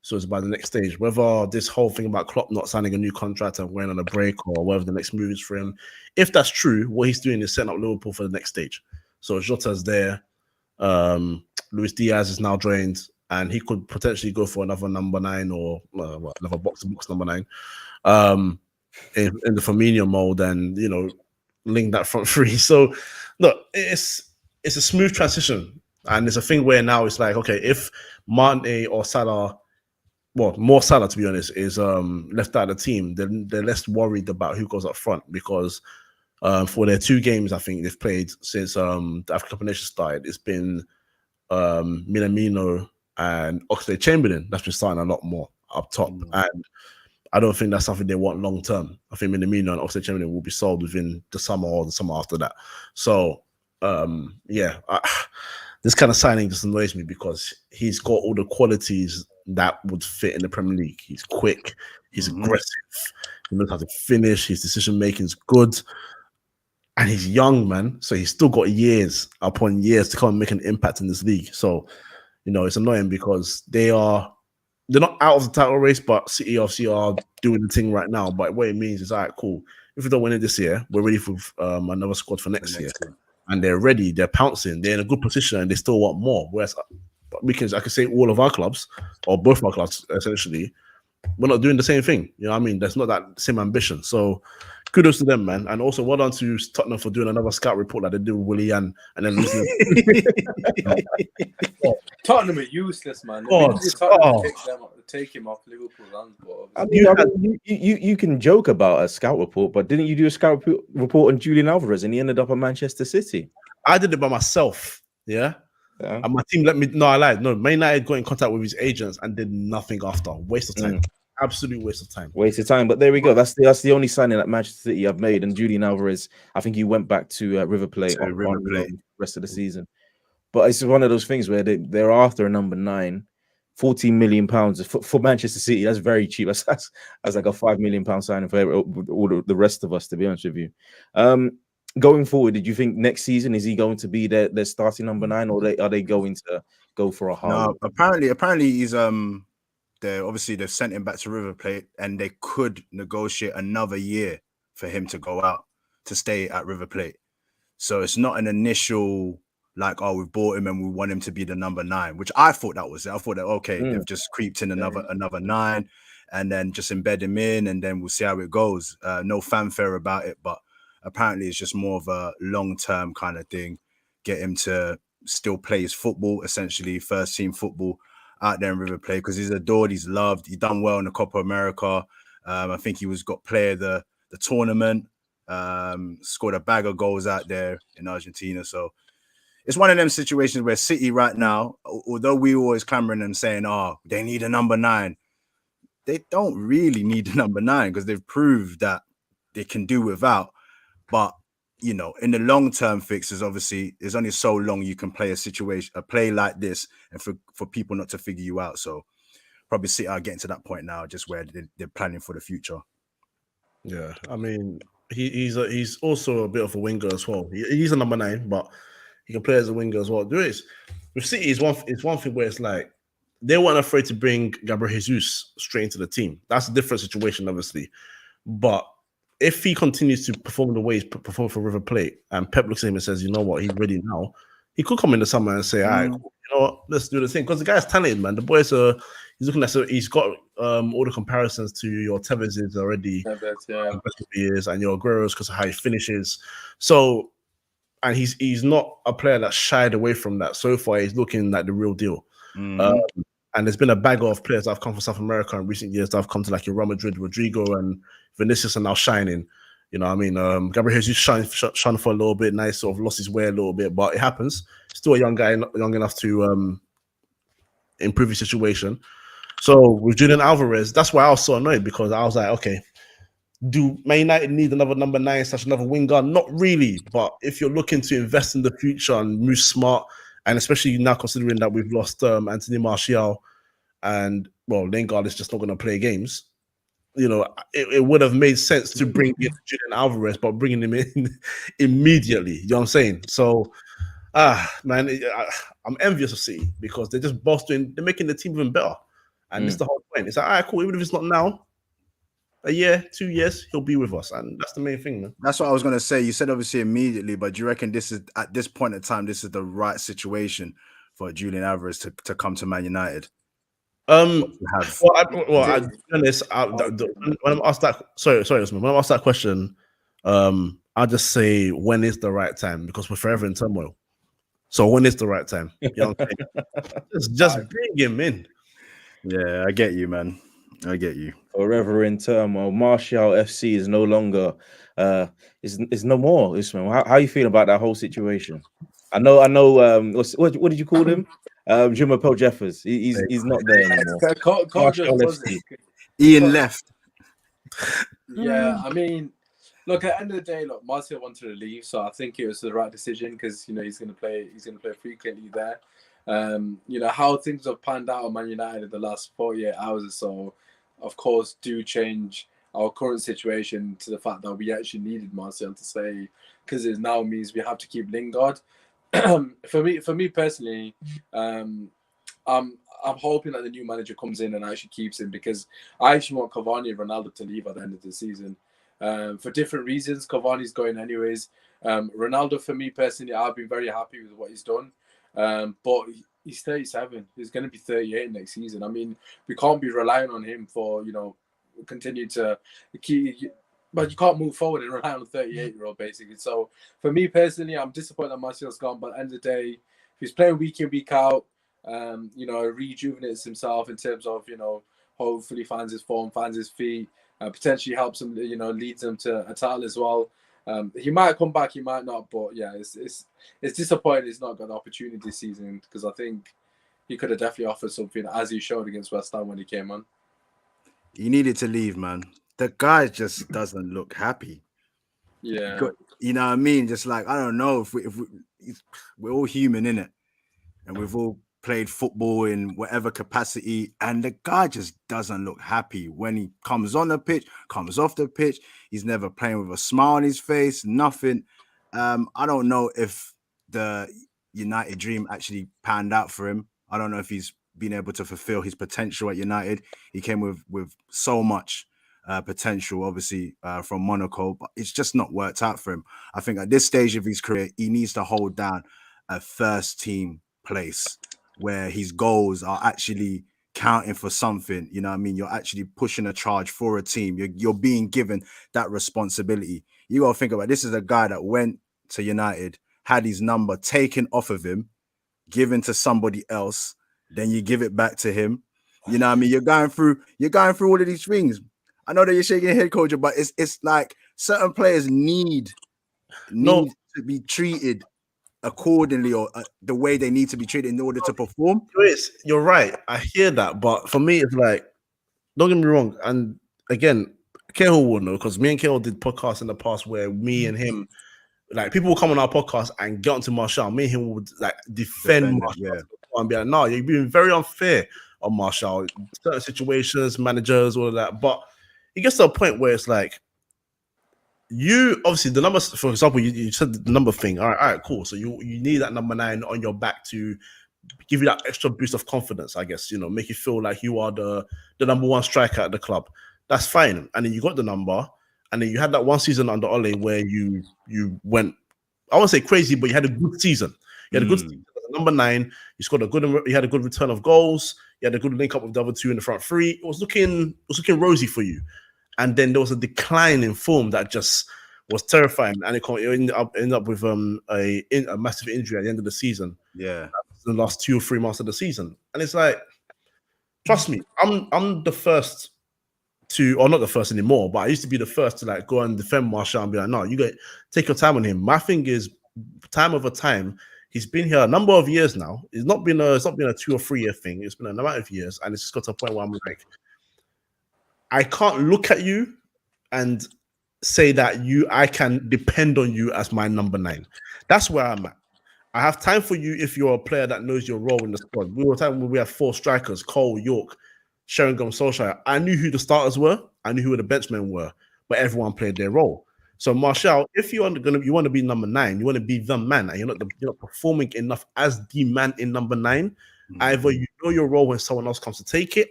so it's by the next stage. Whether this whole thing about Klopp not signing a new contract and going on a break, or whether the next move is for him, if that's true, what he's doing is setting up Liverpool for the next stage. So Jota's there, Luis Diaz is now joined, and he could potentially go for another number 9 or another box-to-box number 9. In the Firmino mold, and, you know, link that front three. So look, it's a smooth transition, and it's a thing where now it's like, okay, if Mane or Salah, well, more Salah to be honest, is left out of the team, then they're less worried about who goes up front, because for their 2 games I think they've played since the African Cup of Nations started, it's been Minamino and Oxlade-Chamberlain that's been starting a lot more up top. And I don't think that's something they want long term. I think Minamino and Oxlade-Chamberlain will be sold within the summer or the summer after that. So, this kind of signing just annoys me because he's got all the qualities that would fit in the Premier League. He's quick, he's aggressive, he knows how to finish, his decision making is good, and he's young, man. So he's still got years upon years to come and make an impact in this league. So, you know, it's annoying because they're not out of the title race, but City obviously are doing the thing right now. But what it means is, all right, cool. If we don't win it this year, we're ready for another squad for next year. And they're ready, they're pouncing, they're in a good position, and they still want more. Whereas I could say all of our clubs, or both our clubs, essentially, we're not doing the same thing. You know what I mean? There's not that same ambition. So kudos to them, man. And also well done to Tottenham for doing another scout report like they did with Willian, and then losing. Tottenham are useless, man. Take him off Liverpool's hands. I mean, you can joke about a scout report, but didn't you do a scout report on Julian Alvarez and he ended up at Manchester City? I did it by myself, yeah. And my team let me. No, I lied. No, Man United got in contact with his agents and did nothing after. Waste of time. Absolute waste of time. Waste of time. But there we go. That's the only signing that Manchester City have made. And Julian Alvarez, I think he went back to River Plate on the rest of the season. But it's one of those things where they're after a number 9, 14 million pounds for Manchester City. That's very cheap. That's like a £5 million signing for all the rest of us, to be honest with you. Going forward, did you think next season is he going to be their starting number 9, or are they going to go for a hard? No, apparently he's they've sent him back to River Plate, and they could negotiate another year for him to go out to stay at River Plate. So it's not an initial like, oh, we've bought him and we want him to be the number 9, which I thought that was it. I thought that, okay, they've just creeped in another 9 and then just embed him in, and then we'll see how it goes. No fanfare about it, but apparently it's just more of a long-term kind of thing. Get him to still play his football, essentially first team football. out there in River Plate because he's adored, he's loved, he done well in the Copa America. I think he got player of the tournament, scored a bag of goals out there in Argentina. So it's one of them situations where City right now, although we always clamoring and saying, oh, they need a number 9, they don't really need a number 9 because they've proved that they can do without. But you know, in the long-term fixes, obviously, there's only so long you can play a play like this, and for people not to figure you out. So probably City are getting to that point now, just where they're planning for the future. Yeah, I mean, he's also a bit of a winger as well. He's a number 9, but he can play as a winger as well. There is with City is one thing where it's like they weren't afraid to bring Gabriel Jesus straight into the team. That's a different situation, obviously, but if he continues to perform the way he's performed for River Plate, and Pep looks at him and says, "You know what, he's ready now," he could come in the summer and say, "All right, cool. You know what, let's do the thing." Because the guy's talented, man. The boys are. He's looking at. So he's got all the comparisons to your Tevez's already. Years and your Aguero's because of how he finishes. So, and he's not a player that shied away from that. So far, he's looking like the real deal. And there's been a bag of players that have come from South America in recent years that have come to like your Real Madrid, Rodrigo, and Vinicius are now shining. You know what I mean? Gabriel Jesus shine for a little bit, nice, sort of lost his way a little bit, but it happens. Still a young guy, young enough to improve his situation. So with Julian Alvarez, that's why I was so annoyed because I was like, okay, do Man United need another number 9 / another winger? Not really, but if you're looking to invest in the future and move smart, and especially now considering that we've lost Anthony Martial and, well, Lingard is just not going to play games, you know, it would have made sense to bring in Julian Alvarez, but bringing him in immediately, you know what I'm saying? So, man, I'm envious of City because they're just bolstering, they're making the team even better. And it's the whole point. It's like, all right, cool, even if it's not now, a year, 2 years, he'll be with us. And that's the main thing, man. That's what I was going to say. You said obviously immediately, but do you reckon this is, at this point in time, this is the right situation for Julian Alvarez to come to Man United? When I'm asked that, sorry, Usmaan, when I'm asked that question, I'll just say, when is the right time? Because we're forever in turmoil. So when is the right time? You know what I'm saying? just bring him in. Yeah, I get you, man. I get you. Forever in turmoil. Martial FC is no longer, is no more. Usmaan, how you feel about that whole situation? I know. What did you call him? Juma Paul Jeffers. He's not there anymore. Martial FC. Ian left. Yeah, I mean, look, at the end of the day, look, Martial wanted to leave, so I think it was the right decision because, you know, he's gonna play frequently there. You know, how things have panned out on Man United in the last 48 hours or so, of course, do change our current situation to the fact that we actually needed Martial to stay, because it now means we have to keep Lingard. For me personally, I'm hoping that the new manager comes in and actually keeps him, because I actually want Cavani and Ronaldo to leave at the end of the season. For different reasons, Cavani's going anyways. Ronaldo, for me personally, I've been very happy with what he's done. But he's 37. He's going to be 38 next season. I mean, we can't be relying on him for, you know, continue to keep. But you can't move forward and rely on a 38-year-old, basically. So for me personally, I'm disappointed that Martial's gone. But at the end of the day, if he's playing week in, week out, you know, rejuvenates himself in terms of, you know, hopefully finds his form, finds his feet, potentially helps him, you know, leads him to a title as well. He might come back, he might not, but yeah, it's disappointing he's not got the opportunity this season, because I think he could have definitely offered something, as he showed against West Ham when he came on. He needed to leave, man. The guy just doesn't look happy. Yeah, you know what I mean? Just like, I don't know, if we're all human, innit? And we've all played football in whatever capacity, and the guy just doesn't look happy when he comes on the pitch, comes off the pitch. He's never playing with a smile on his face, nothing. I don't know if the United dream actually panned out for him. I don't know if he's been able to fulfill his potential at United. He came with so much potential, obviously, from Monaco, but it's just not worked out for him. I think at this stage of his career, he needs to hold down a first team place where his goals are actually counting for something. You know what I mean? You're actually pushing a charge for a team. You're being given that responsibility. You got to think about it. This is a guy that went to United, had his number taken off of him, given to somebody else, then you give it back to him. You know what I mean? You're going through all of these things. I know that you're shaking your head, coach, but it's like certain players need to be treated accordingly, or the way they need to be treated in order to perform. You're right. I hear that, but for me, it's like, don't get me wrong. And again, Cahill will know, because me and Cahill did podcasts in the past where me and him, like, people will come on our podcast and get onto Martial. Me and him would like defend Martial and be like, "No, you're being very unfair on Martial. Certain situations, managers, all of that." But it gets to a point where it's like, you obviously the numbers. For example, you said the number thing. All right, cool. So you need that number 9 on your back to give you that extra boost of confidence, I guess. You know, make you feel like you are the number 1 striker at the club. That's fine. And then you got the number, and then you had that one season under Ole where you went, I won't say crazy, but you had a good season. You had a good season. Number 9, you scored you had a good return of goals. You had a good link up with the other 2 in the front 3. It was looking rosy for you. And then there was a decline in form that just was terrifying, and it ended up with a massive injury at the end of the season. Yeah, the last 2 or 3 months of the season, and it's like, trust me, I'm the first to, or not the first anymore, but I used to be the first to like go and defend Martial and be like, no, you got take your time on him. My thing is, time over time, he's been here a number of years now. It's not been a 2 or 3 year thing. It's been an amount of years, and it's just got to a point where I'm like, I can't look at you and say that I can depend on you as my number 9. That's where I'm at. I have time for you if you're a player that knows your role in the squad. We were time when we had 4 strikers: Cole, York, Sheringham, Solskjaer. I knew who the starters were. I knew who the benchmen were, but everyone played their role. So Martial, if you want to be number 9, you want to be the man, and you're not performing enough as the man in number 9. Either you know your role when someone else comes to take it,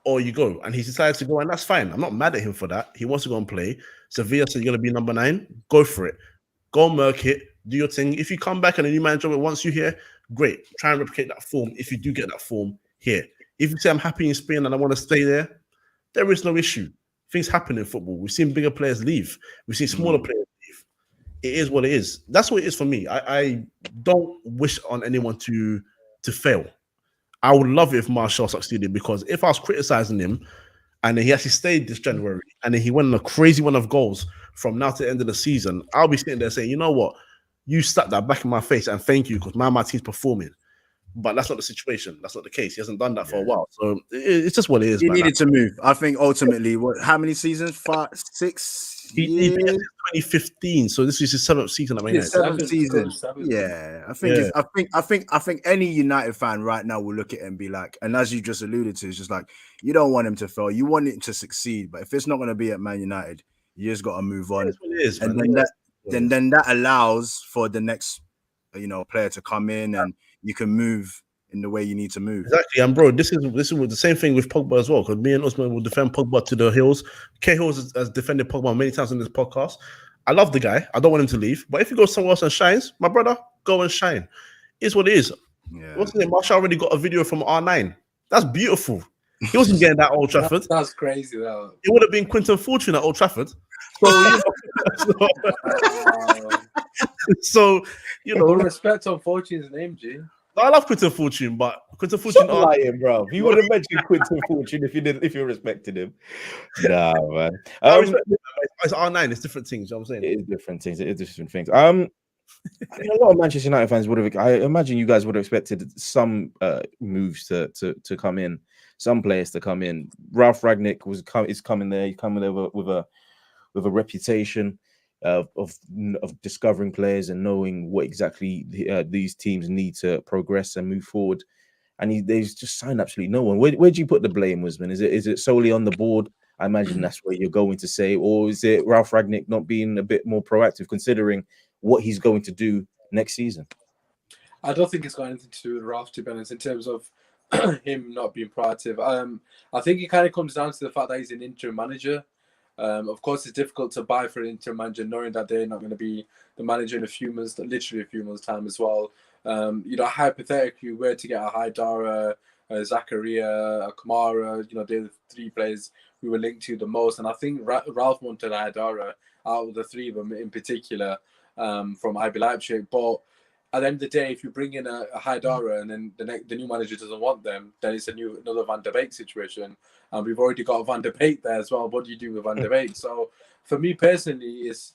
or you go. And he decides to go, and that's fine. I'm not mad at him for that. He wants to go and play. Sevilla said, you're going to be number 9. Go for it. Go murk it. Do your thing. If you come back and a new manager wants you here, great. Try and replicate that form if you do get that form here. If you say, I'm happy in Spain and I want to stay there, there is no issue. Things happen in football. We've seen bigger players leave. We've seen smaller players leave. It is what it is. That's what it is for me. I don't wish on anyone to fail. I would love it if Martial succeeded, because if I was criticizing him and then he actually stayed this January and then he went on a crazy one of goals from now to the end of the season, I'll be sitting there saying, you know what? You slapped that back in my face and thank you, because my team's performing. But that's not the situation. That's not the case. He hasn't done that for a while. So it's just what it is. He needed to move. I think ultimately, how many seasons? 5, 6 He began in 2015, so this is his 7th season. I mean, 7th season. Yeah, I think any United fan right now will look at it and be like, and as you just alluded to, it's just like, you don't want him to fail. You want him to succeed. But if it's not going to be at Man United, you just got to move on. That's what it is, and then that allows for the next, player to come in, and you can move in the way you need to move. Exactly, and bro, this is the same thing with Pogba as well, because me and Usmaan will defend Pogba to the hills. Hills has defended Pogba many times in this podcast. I love the guy. I don't want him to leave. But if he goes somewhere else and shines, my brother, go and shine. It's what it is. Yeah. What's his name? Martial already got a video from R9. That's beautiful. He wasn't getting that at Old Trafford. That's crazy, though. It would have been Quinton Fortune at Old Trafford. So, respect on Fortune's name, G. I love Quinton Fortune, but Quinton Fortune, lying, bro. You would have mentioned Quinton Fortune if you respected him. Nah, man. It's R9. It's different things. You know what I'm saying? It is different things. I mean, a lot of Manchester United fans would have. I imagine you guys would have expected some moves to come in, some players to come in. Ralph Rangnick is coming there. He's coming there with a reputation of discovering players and knowing what exactly these teams need to progress and move forward. And they've just signed absolutely no one. Where do you put the blame, Usmaan? Is it solely on the board? I imagine that's where you're going to say, or is it Ralph Rangnick not being a bit more proactive, considering what he's going to do next season? I don't think it's got anything to do with Ralph, to be honest, in terms of him not being proactive. I think it kind of comes down to the fact that he's an interim manager. Of course, it's difficult to buy for an interim manager, knowing that they're not going to be the manager in literally a few months' time as well. Hypothetically, we're to get a Haidara, Zakaria, a Kamara, they're the 3 players we were linked to the most. And I think Ralph wanted Haidara out of the 3 of them in particular from RB Leipzig. But at the end of the day, if you bring in a Haidara and then the new manager doesn't want them, then it's another Van de Beek situation. And we've already got a Van de Beek there as well. What do you do with Van de Beek? So for me personally, it's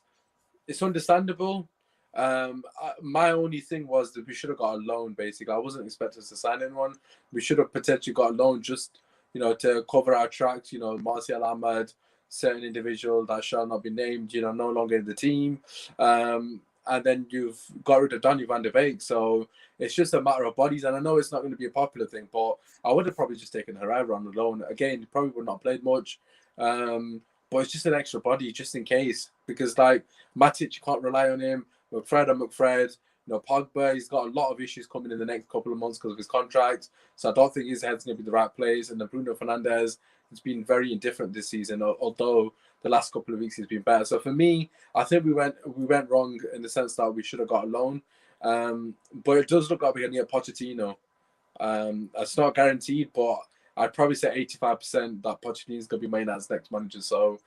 understandable. My only thing was that we should have got a loan. Basically, I wasn't expecting us to sign anyone. We should have potentially got a loan just to cover our tracks. Martial Ahmad, certain individual that shall not be named. No longer in the team. And then you've got rid of Donny van de Beek. So it's just a matter of bodies. And I know it's not going to be a popular thing, but I would have probably just taken Herrera on the loan. Again, he probably would not have played much. But it's just an extra body just in case. Because, like, Matic, you can't rely on him. McFred. Pogba, he's got a lot of issues coming in the next couple of months because of his contract. So I don't think his head's going to be the right place. And then Bruno Fernandes has been very indifferent this season, although the last couple of weeks he's been better. So for me, I think we went wrong in the sense that we should have got a loan. But it does look like we're going to get Pochettino. It's not guaranteed, but I'd probably say 85% that Pochettino is going to be my next manager. So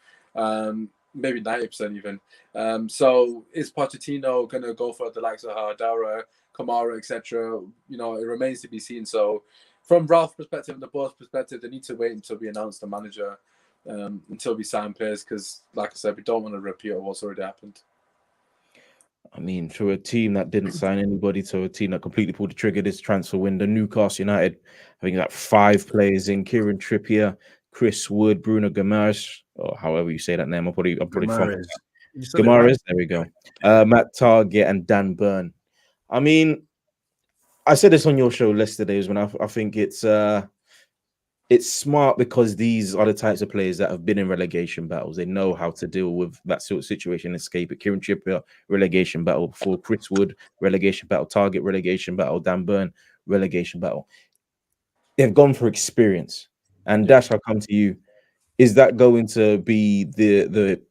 maybe 90% even. So is Pochettino going to go for the likes of Haidara, Kamara, etc.? It remains to be seen. So from Ralph's perspective and the board's perspective, they need to wait until we announce the manager, until we sign players, because, like I said, we don't want to repeat of what's already happened. I mean, to a team that didn't sign anybody, to a team that completely pulled the trigger this transfer window, Newcastle United, I think 5 players in: Kieran Trippier, Chris Wood, Bruno Ramirez, or however you say that name. I'm probably Ramirez. Ramirez. There we go. Matt Target and Dan Burn. I mean, I said this on your show yesterday, when I think it's smart because these are the types of players that have been in relegation battles. They know how to deal with that sort of situation, escape it. Kieran Trippier, relegation battle before. Chris Wood, relegation battle. Target, relegation battle. Dan Burn, relegation battle. They've gone for experience. And Dash, I'll come to you. Is that going to be the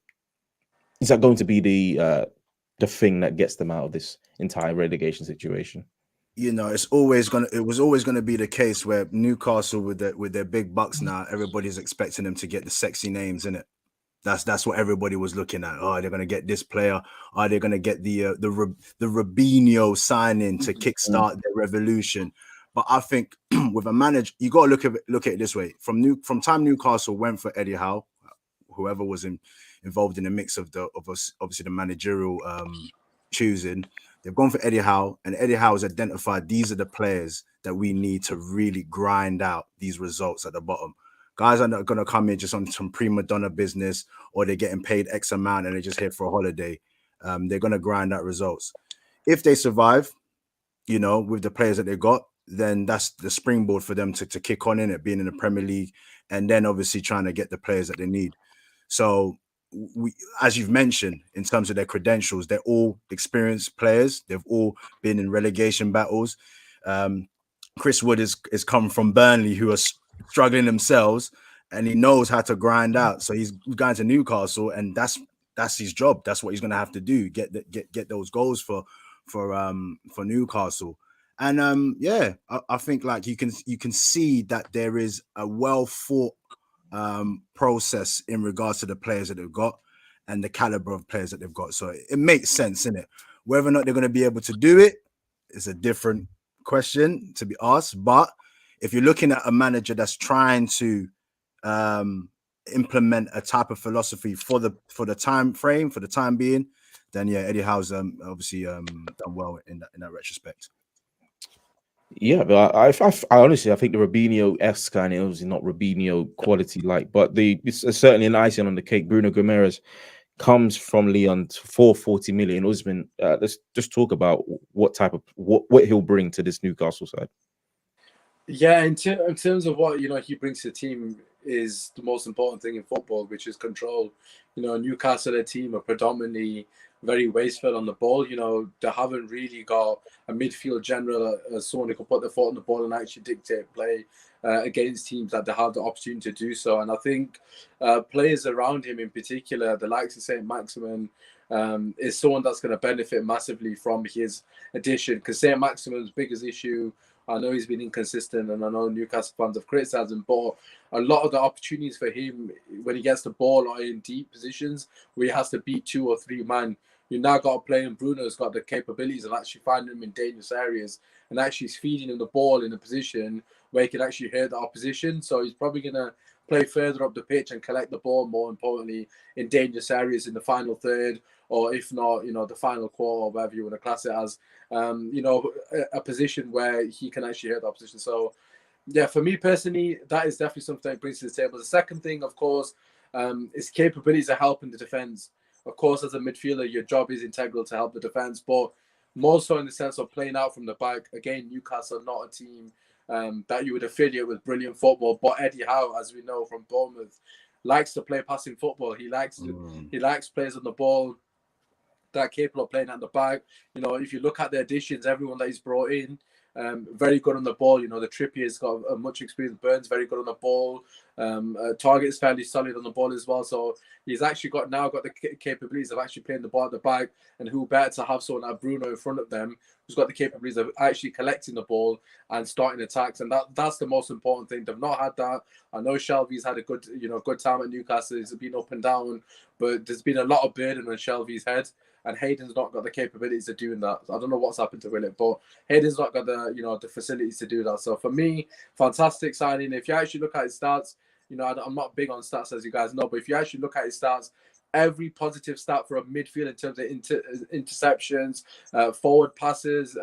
thing that gets them out of this entire relegation situation? It was always gonna be the case where Newcastle with their big bucks now, everybody's expecting them to get the sexy names in it. That's what everybody was looking at. Oh, they're gonna get this player. Are they gonna get the Robinho signing to kickstart their revolution? But I think with a manager, you got to look at it this way. From time Newcastle went for Eddie Howe, whoever was involved in the mix of obviously the managerial choosing. They've gone for Eddie Howe, and Eddie Howe has identified these are the players that we need to really grind out these results at the bottom. Guys are not going to come in just on some prima donna business, or they're getting paid X amount and they're just here for a holiday. They're going to grind out results. If they survive, with the players that they got, then that's the springboard for them to kick on in it, being in the Premier League, and then obviously trying to get the players that they need. So, as you've mentioned, in terms of their credentials, they're all experienced players. They've all been in relegation battles. Chris Wood is come from Burnley, who are struggling themselves, and he knows how to grind out. So he's going to Newcastle, and that's his job. That's what he's going to have to do: get those goals for Newcastle. And I think like you can see that there is a well thought process in regards to the players that they've got and the caliber of players that they've got. So it makes sense, innit? Whether or not they're going to be able to do it is a different question to be asked. But if you're looking at a manager that's trying to implement a type of philosophy for the time frame, for the time being, then yeah, Eddie Howe's obviously done well in that retrospect. Yeah, but I honestly, I think the Robinho-esque kind of, obviously not Robinho quality but it's certainly an icing on the cake. Bruno Ramirez comes from Lyon for 40 million. Usmaan, let's just talk about what he'll bring to this Newcastle side. Yeah, in terms of what he brings to the team is the most important thing in football, which is control. Newcastle, their team are predominantly very wasteful on the ball. They haven't really got a midfield general as someone who can put their foot on the ball and actually dictate play against teams that they have the opportunity to do so. And I think players around him in particular, the likes of St. Maximin, is someone that's going to benefit massively from his addition, because St. Maximin's biggest issue, I know he's been inconsistent, and I know Newcastle fans have criticised him, but a lot of the opportunities for him when he gets the ball are in deep positions where he has to beat 2 or 3 man. You now got a player, and Bruno's got the capabilities of actually finding him in dangerous areas and actually feeding him the ball in a position where he can actually hurt the opposition. So he's probably going to play further up the pitch and collect the ball, more importantly, in dangerous areas in the final third, or if not, the final quarter, or whatever you want to class it as, a position where he can actually hurt the opposition. So, yeah, for me personally, that is definitely something that brings to the table. The second thing, of course, is capabilities of helping the defense. Of course, as a midfielder, your job is integral to help the defense, but more so in the sense of playing out from the back. Again, Newcastle are not a team that you would affiliate with brilliant football, but Eddie Howe, as we know from Bournemouth, likes to play passing football. He likes players on the ball that are capable of playing at the back. If you look at the additions, everyone that he's brought in, very good on the ball. The Trippier's got a much experience. Burns very good on the ball. Target is fairly solid on the ball as well. So he's actually got the capabilities of actually playing the ball at the back. And who better to have someone like Bruno in front of them who's got the capabilities of actually collecting the ball and starting attacks. And that's the most important thing. They've not had that. I know Shelby's had a good time at Newcastle. He's been up and down, but there's been a lot of burden on Shelby's head. And Hayden's not got the capabilities of doing that. I don't know what's happened to Willett, but Hayden's not got the facilities to do that. So for me, fantastic signing. If you actually look at his stats, I'm not big on stats, as you guys know, but if you actually look at his stats, every positive stat for a midfield in terms of interceptions, forward passes,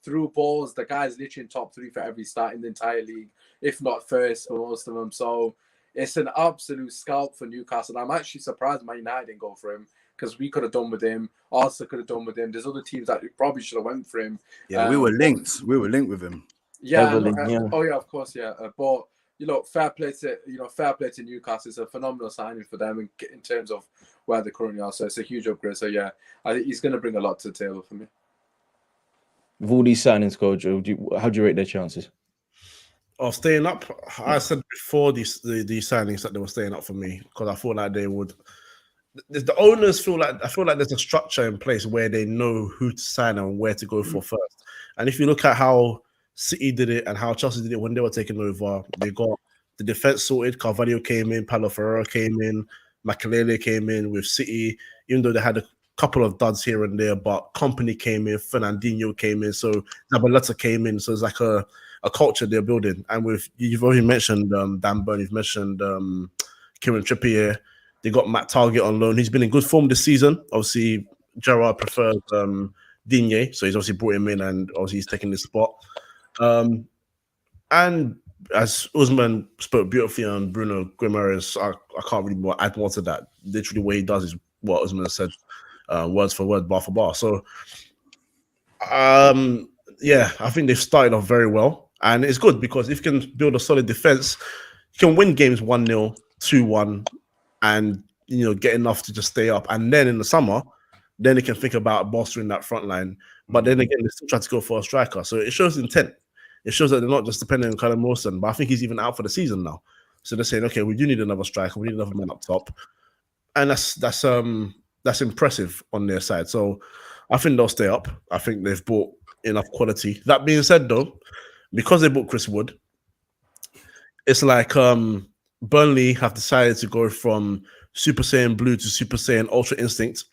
through balls, the guy's literally in top 3 for every stat in the entire league, if not first for most of them. So it's an absolute scalp for Newcastle. I'm actually surprised Man United didn't go for him, because we could have done with him. Arsenal could have done with him. There's other teams that probably should have went for him. Yeah, we were linked. We were linked with him. Yeah. Yeah. Oh yeah, of course, yeah. But fair play to Newcastle. It's a phenomenal signing for them in terms of where they currently are. So it's a huge upgrade. So yeah, I think he's going to bring a lot to the table for me. With all these signings, Coach, how do you rate their chances? Of staying up, I said before these signings that they were staying up for me, because I thought like they would. The owners feel like there's a structure in place where they know who to sign and where to go for first. And if you look at how City did it and how Chelsea did it when they were taking over, they got the defense sorted. Carvalho came in, Paulo Ferreira came in, Makelele came in with City, even though they had a couple of duds here and there, but Company came in, Fernandinho came in, so Zabaleta came in. So it's like a culture they're building. And you've already mentioned Dan Burn, you've mentioned Kieran Trippier. They got Matt Target on loan. He's been in good form this season. Obviously, Gerrard prefers Digne, so he's obviously brought him in, and obviously he's taking this spot. And as Usmaan spoke beautifully on Bruno Ramirez, I can't really add more to that. Literally, what he does is what Usmaan said, words for word, bar for bar. So, yeah, I think they've started off very well, and it's good because if you can build a solid defense, you can win games 1-0, 2-1. And get enough to just stay up, and then in the summer, then they can think about bolstering that front line. But then again, they still try to go for a striker, so it shows intent. It shows that they're not just depending on Callum Wilson, but I think he's even out for the season now. So they're saying, okay, we do need another striker, we need another man up top, and that's impressive on their side. So I think they'll stay up. I think they've bought enough quality. That being said, though, because they bought Chris Wood, it's like Burnley have decided to go from Super Saiyan Blue to Super Saiyan Ultra Instinct.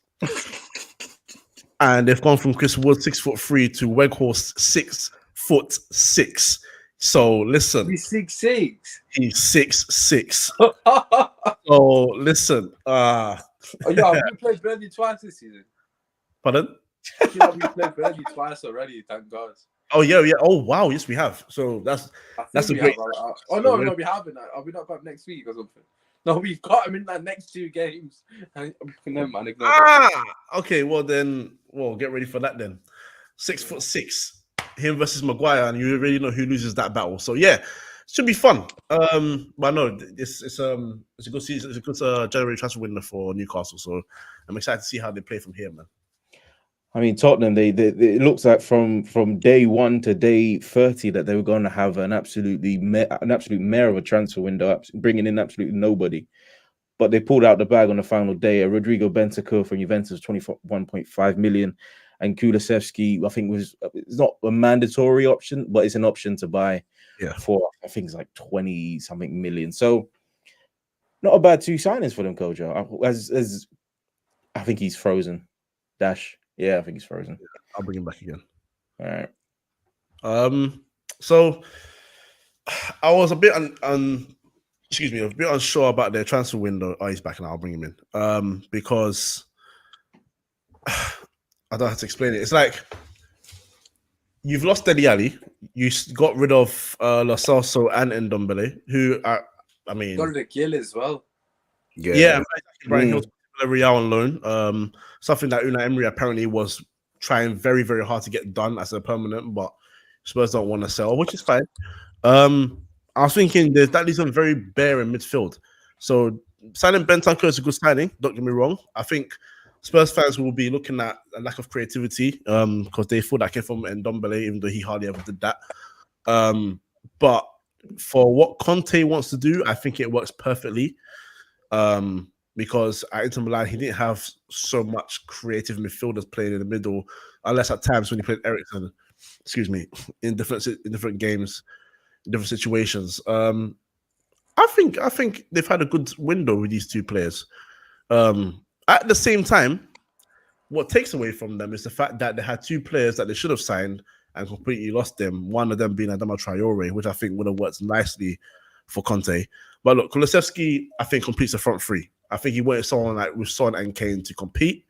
And they've gone from Chris Wood 6'3" to Weghorst 6'6". So listen. He's 6'6". He's 6'6". So listen. Oh yeah, we played Burnley twice this season. Pardon? We played Burnley twice already, thank God. Oh yeah. Oh wow, yes we have. So that's a great. No, we haven't. Have we not got next week or something? No, we've got him in that next 2 games. Never mind. Okay. Well, get ready for that then. 6'6", him versus Maguire, and you already know who loses that battle. So yeah, should be fun. But no, it's a good season. It's a good January transfer window for Newcastle. So I'm excited to see how they play from here, man. I mean, Tottenham, it looks like from day 1 to day 30 that they were going to have an absolute mare of a transfer window, bringing in absolutely nobody. But they pulled out the bag on the final day. Rodrigo Bentancur from Juventus, 21.5 million. And Kulusevski, I think it's not a mandatory option, but it's an option to buy for, I think it's like 20-something million. So not a bad 2 signings for them, Kojo. As I think he's frozen. Dash. Yeah, I think he's frozen. I'll bring him back again. All right. So I was a bit a bit unsure about their transfer window. Oh, he's back now. I'll bring him in. Because I don't know how to explain it. It's like you've lost Dele Alli. You got rid of Lo Celso and Ndombele, who are, I mean, Got rid of Gill as well. Yeah, Brian Hill's Real on loan. Something that Unai Emery apparently was trying very, very hard to get done as a permanent, but Spurs don't want to sell, which is fine. I was thinking that leaves them very bare in midfield. So signing Bentancur is a good signing. Don't get me wrong. I think Spurs fans will be looking at a lack of creativity because they thought that came from Ndombele, even though he hardly ever did that. But for what Conte wants to do, I think it works perfectly. Because at Inter Milan, he didn't have so much creative midfielders playing in the middle, unless at times when he played Eriksen, in different games, in different situations. I think they've had a good window with these two players. At the same time, what takes away from them is the fact that they had two players that they should have signed and completely lost them. One of them being Adama Traore, which I think would have worked nicely for Conte. But look, Kulusevski, I think, completes the front three. I think he wanted someone like with Son and Kane to compete.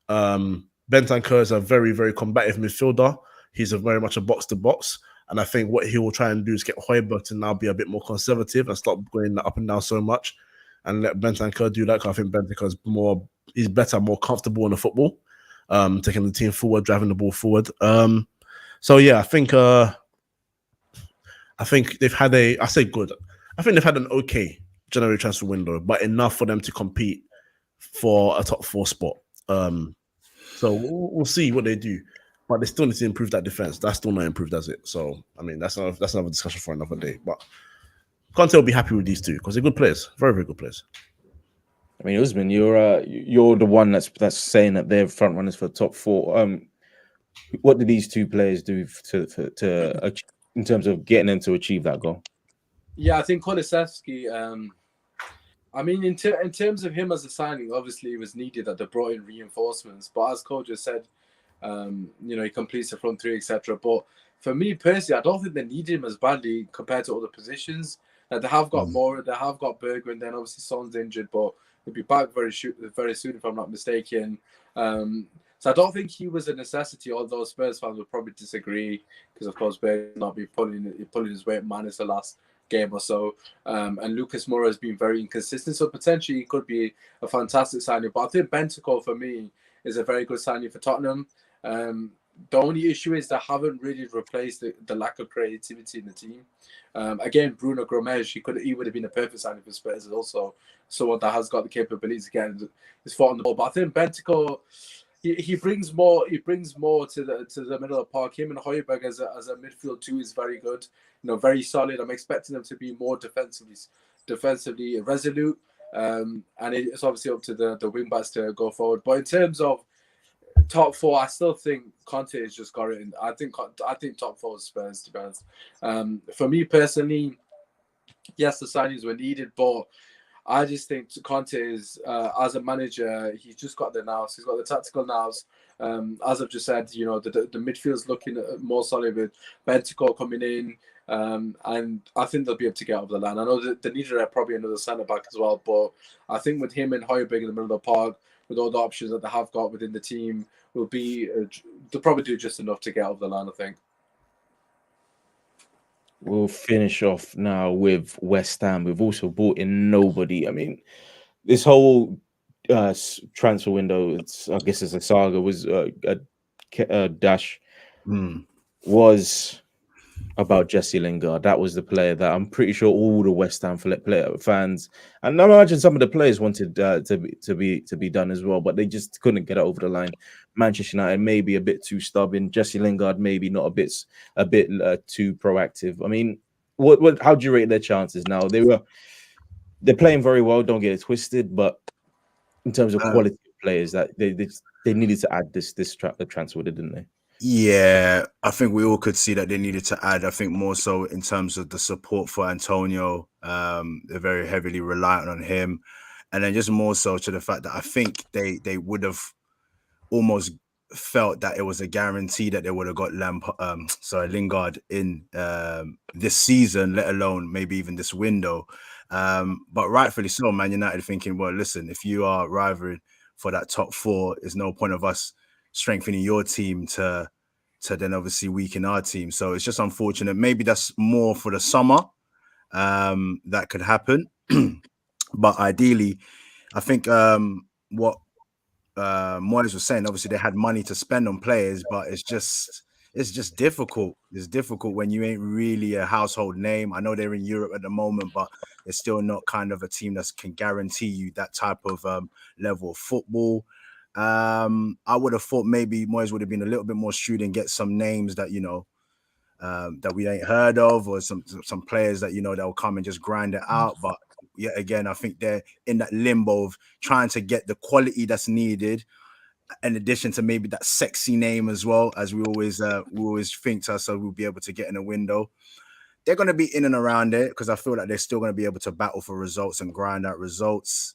Bentancur is a very, very combative midfielder. He's very much a box-to-box. And I think what he will try and do is get Højbjerg to now be a bit more conservative and stop going up and down so much and let Bentancur do that. I think Bentancur is better, more comfortable in the football, taking the team forward, driving the ball forward. So yeah, I think they've had I think they've had an okay January transfer window, but enough for them to compete for a top 4 spot. So we'll see what they do, but they still need to improve that defense. That's still not improved, does it? So I mean, that's another discussion for another day. But Conte will be happy with these two because they're good players, very, very good players. I mean, Usman, you're the one that's saying that they're front runners for top 4. What did these two players do to in terms of getting them to achieve that goal? Yeah, I think Kulusevski. I mean, in terms of him as a signing, obviously it was needed that they brought in reinforcements. But as Cole just said, he completes the front three, etc. But for me personally, I don't think they needed him as badly compared to other positions. They have got Moura, they have got Berger, and then obviously Son's injured, but he'll be back very soon, if I'm not mistaken. So I don't think he was a necessity, although Spurs fans would probably disagree because, of course, Berger will not be pulling his weight minus the last game or so. And Lucas Moura has been very inconsistent, so potentially he could be a fantastic signing. But I think Bentancur, for me, is a very good signing for Tottenham. The only issue is they haven't really replaced the lack of creativity in the team. Again, Bruno Ramirez, he would have been a perfect signing for Spurs, also someone that has got the capabilities to get his foot on the ball. But I think Bentancur, he brings more to the middle of the park. Him and Højbjerg as a midfield too is very good. Very solid. I'm expecting them to be more defensively resolute. And it's obviously up to the wing backs to go forward. But in terms of top 4, I still think Conte has just got it in. I think top 4 is Spurs, to be honest. For me personally, yes, the signings were needed, but I just think Conte is, as a manager, he's just got the nous. He's got the tactical nous. As I've just said, the midfield's looking more solid with Bentancur coming in. And I think they'll be able to get over the line. I know that they needed probably another centre-back as well, but I think with him and Højbjerg in the middle of the park, with all the options that they have got within the team, they'll probably do just enough to get over the line, I think. We'll finish off now with West Ham. We've also brought in nobody. I mean, this whole transfer window, I guess it's a saga, was Dash was about Jesse Lingard. That was the player that I'm pretty sure all the West Ham fans, and I imagine some of the players wanted to be done as well, but they just couldn't get it over the line. Manchester United maybe a bit too stubborn. Jesse Lingard maybe not a bit too proactive. I mean, how do you rate their chances now? They're playing very well. Don't get it twisted, but in terms of quality of players, that they needed to add this transfer, didn't they? Yeah, I think we all could see that they needed to add. I think more so in terms of the support for Antonio. They're very heavily reliant on him. And then just more so to the fact that I think they would have almost felt that it was a guarantee that they would have got Lingard in this season, let alone maybe even this window. But rightfully so, Man United thinking, well, listen, if you are rivaling for that top 4, there's no point of us strengthening your team to then obviously weaken our team. So it's just unfortunate. Maybe that's more for the summer that could happen. But ideally, I think what Moyes was saying, obviously they had money to spend on players, but it's just difficult. It's difficult when you ain't really a household name. I know they're in Europe at the moment, but it's still not kind of a team that can guarantee you that type of level of football. I would have thought maybe Moyes would have been a little bit more shrewd and get some names that, you know, that we ain't heard of, or some players that, you know, that will come and just grind it out. But yet again, I think they're in that limbo of trying to get the quality that's needed, in addition to maybe that sexy name as well, as we always think to ourselves we'll be able to get in a window. They're going to be in and around it because I feel like they're still going to be able to battle for results and grind out results.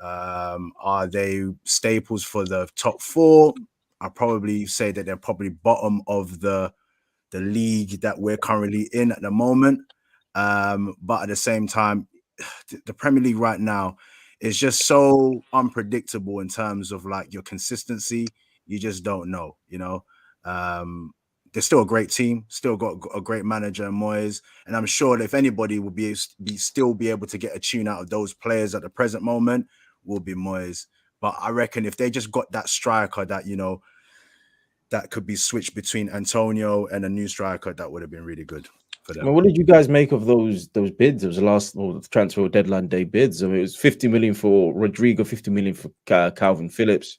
Are they staples for the top 4? I'll probably say that they're probably bottom of the league that we're currently in at the moment. But at the same time, the Premier League right now is just so unpredictable in terms of like your consistency. You just don't know, you know. They're still a great team, still got a great manager in Moyes, and I'm sure that if anybody will still be able to get a tune out of those players at the present moment, will be Moyes. But I reckon if they just got that striker that, you know, that could be switched between Antonio and a new striker, that would have been really good for them. Well, what did you guys make of those bids? It was the transfer deadline day bids. I mean, it was 50 million for Rodrigo, 50 million for Calvin Phillips.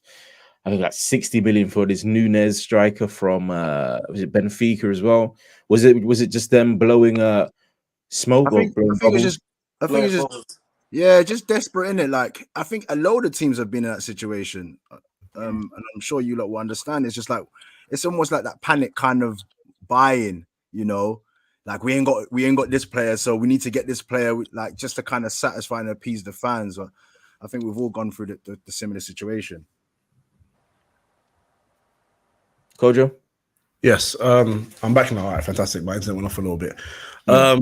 I think like 60 million for this Nunez striker from was it Benfica as well? Was it just them blowing smoke or blowing bubbles? I think it's just yeah, just desperate, in it. Like I think a load of teams have been in that situation. And I'm sure you lot will understand. It's just like it's almost like that panic kind of buying, you know, like we ain't got this player, so we need to get this player, like just to kind of satisfy and appease the fans. I think we've all gone through the similar situation. Kojo? Yes, I'm back now. All right, fantastic. My internet went off a little bit. No,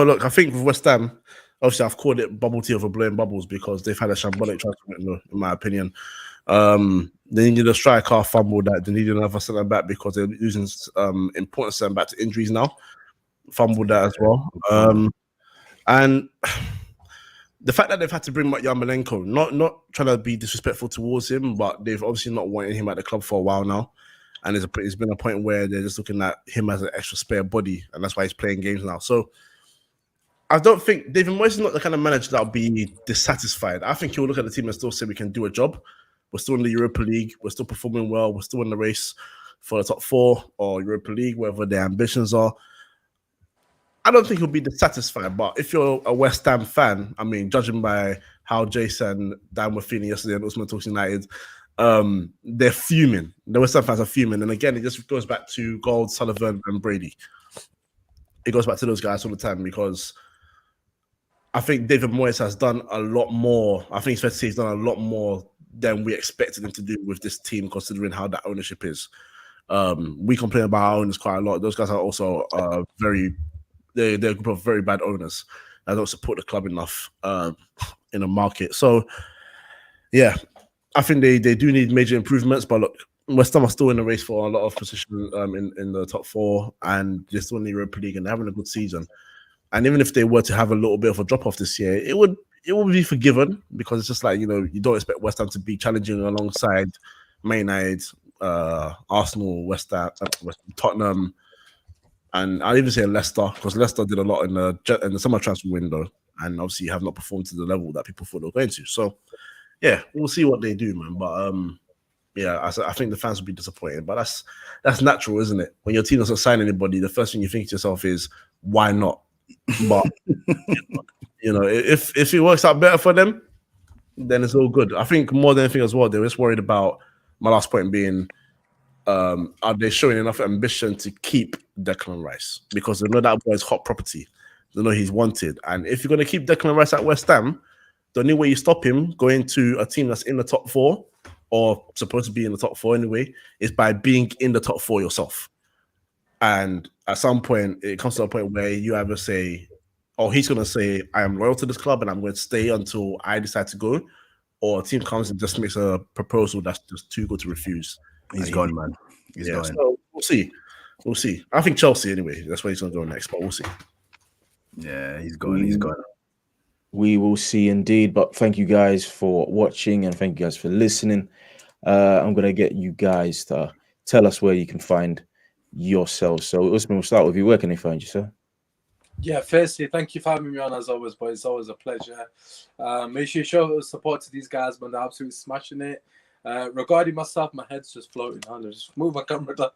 look, I think with West Ham, obviously I've called it bubble tea over blowing bubbles because they've had a shambolic transfer window, in my opinion. They needed a striker, fumbled that. They needed another centre back because they're losing important centre back to injuries now. Fumbled that as well. And the fact that they've had to bring back Yarmolenko, not trying to be disrespectful towards him, but they've obviously not wanted him at the club for a while now. And it's been a point where they're just looking at him as an extra spare body, and that's why he's playing games now. So I don't think David Moyes is not the kind of manager that'll be dissatisfied. I think he'll look at the team and still say we can do a job. We're still in the Europa League. We're still performing well. We're still in the race for the top 4 or Europa League, wherever their ambitions are. I don't think he'll be dissatisfied. But if you're a West Ham fan, I mean, judging by how Jason and Dan were feeling yesterday on UsmaanTalksUnited, they're fuming. The West Ham fans are fuming. And again, it just goes back to Gold, Sullivan, and Brady. It goes back to those guys all the time because I think David Moyes has done a lot more. I think it's fair to say he's done a lot more than we expected him to do with this team, considering how that ownership is. We complain about our owners quite a lot. Those guys are also they're a group of very bad owners that don't support the club enough in the market. So, yeah, I think they do need major improvements. But look, West Ham are still in the race for a lot of positions in the top 4, and they're still in the Europa League, and they're having a good season. And even if they were to have a little bit of a drop-off this year, it would be forgiven because it's just like, you know, you don't expect West Ham to be challenging alongside Man United, Arsenal, West Ham, Tottenham, and I'd even say Leicester, because Leicester did a lot in the summer transfer window, and obviously have not performed to the level that people thought they were going to. So, yeah, we'll see what they do, man. But I think the fans will be disappointed. But that's natural, isn't it? When your team doesn't sign anybody, the first thing you think to yourself is, why not? But you know, if it works out better for them, then it's all good. I think more than anything as well, they're just worried about my last point being, are they showing enough ambition to keep Declan Rice? Because they know that boy is hot property. They know he's wanted. And if you're going to keep Declan Rice at West Ham, the only way you stop him going to a team that's in the top 4 or supposed to be in the top 4 anyway, is by being in the top 4 yourself. And at some point, it comes to a point where you either say, or he's going to say, I am loyal to this club and I'm going to stay until I decide to go, or a team comes and just makes a proposal that's just too good to refuse. He's gone, man. He's going. So we'll see. We'll see. I think Chelsea anyway. That's where he's going to go next, but we'll see. Yeah, he's gone. He's gone. We will see indeed. But thank you guys for watching and thank you guys for listening. I'm going to get you guys to tell us where you can find yourselves. So Usmaan, we'll start with you. Where can they find you, sir? Yeah, firstly, thank you for having me on as always, boys. It's always a pleasure. Make sure you show support to these guys, man. They're absolutely smashing it. Regarding myself, my head's just floating. I'll just move my camera down.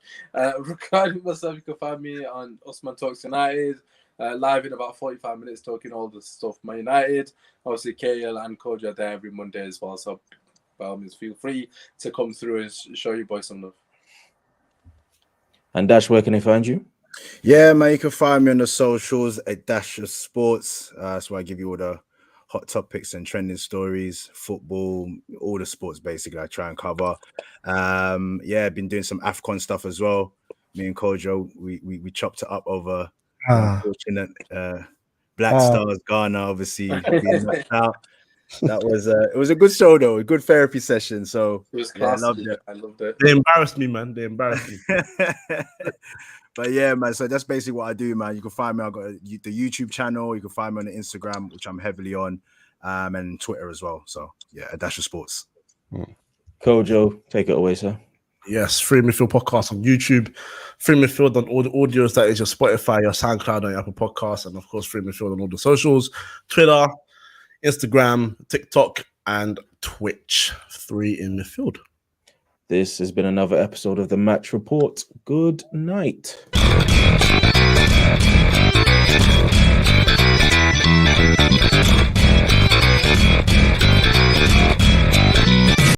Regarding myself, you can find me on Usmaan Talks United, live in about 45 minutes, talking all the stuff Man United. Obviously, KL and Koji are there every Monday as well. So, by all means, feel free to come through and show you boys some love. And Dash, where can they find you? Yeah, man, you can find me on the socials at Dash of Sports. That's where I give you all the hot topics and trending stories, football, all the sports basically I try and cover. Yeah, been doing some AFCON stuff as well. Me and Kojo, we chopped it up over unfortunate Black Stars Ghana, obviously being knocked out. That was it was a good show though, a good therapy session. So It was classy. yeah, I loved it. They embarrassed me, man. They embarrassed me. But yeah, man. So that's basically what I do, man. You can find me. I've got the YouTube channel. You can find me on the Instagram, which I'm heavily on, and Twitter as well. So yeah, a Dash of Sports. Kojo, take it away, sir. Yes, Free Midfield Podcast on YouTube, Free Midfield on all the audios, that is your Spotify, your SoundCloud, and your Apple Podcasts, and of course Free Midfield on all the socials, Twitter, Instagram, TikTok, and Twitch. 3 in midfield. This has been another episode of the Match Report. Good night.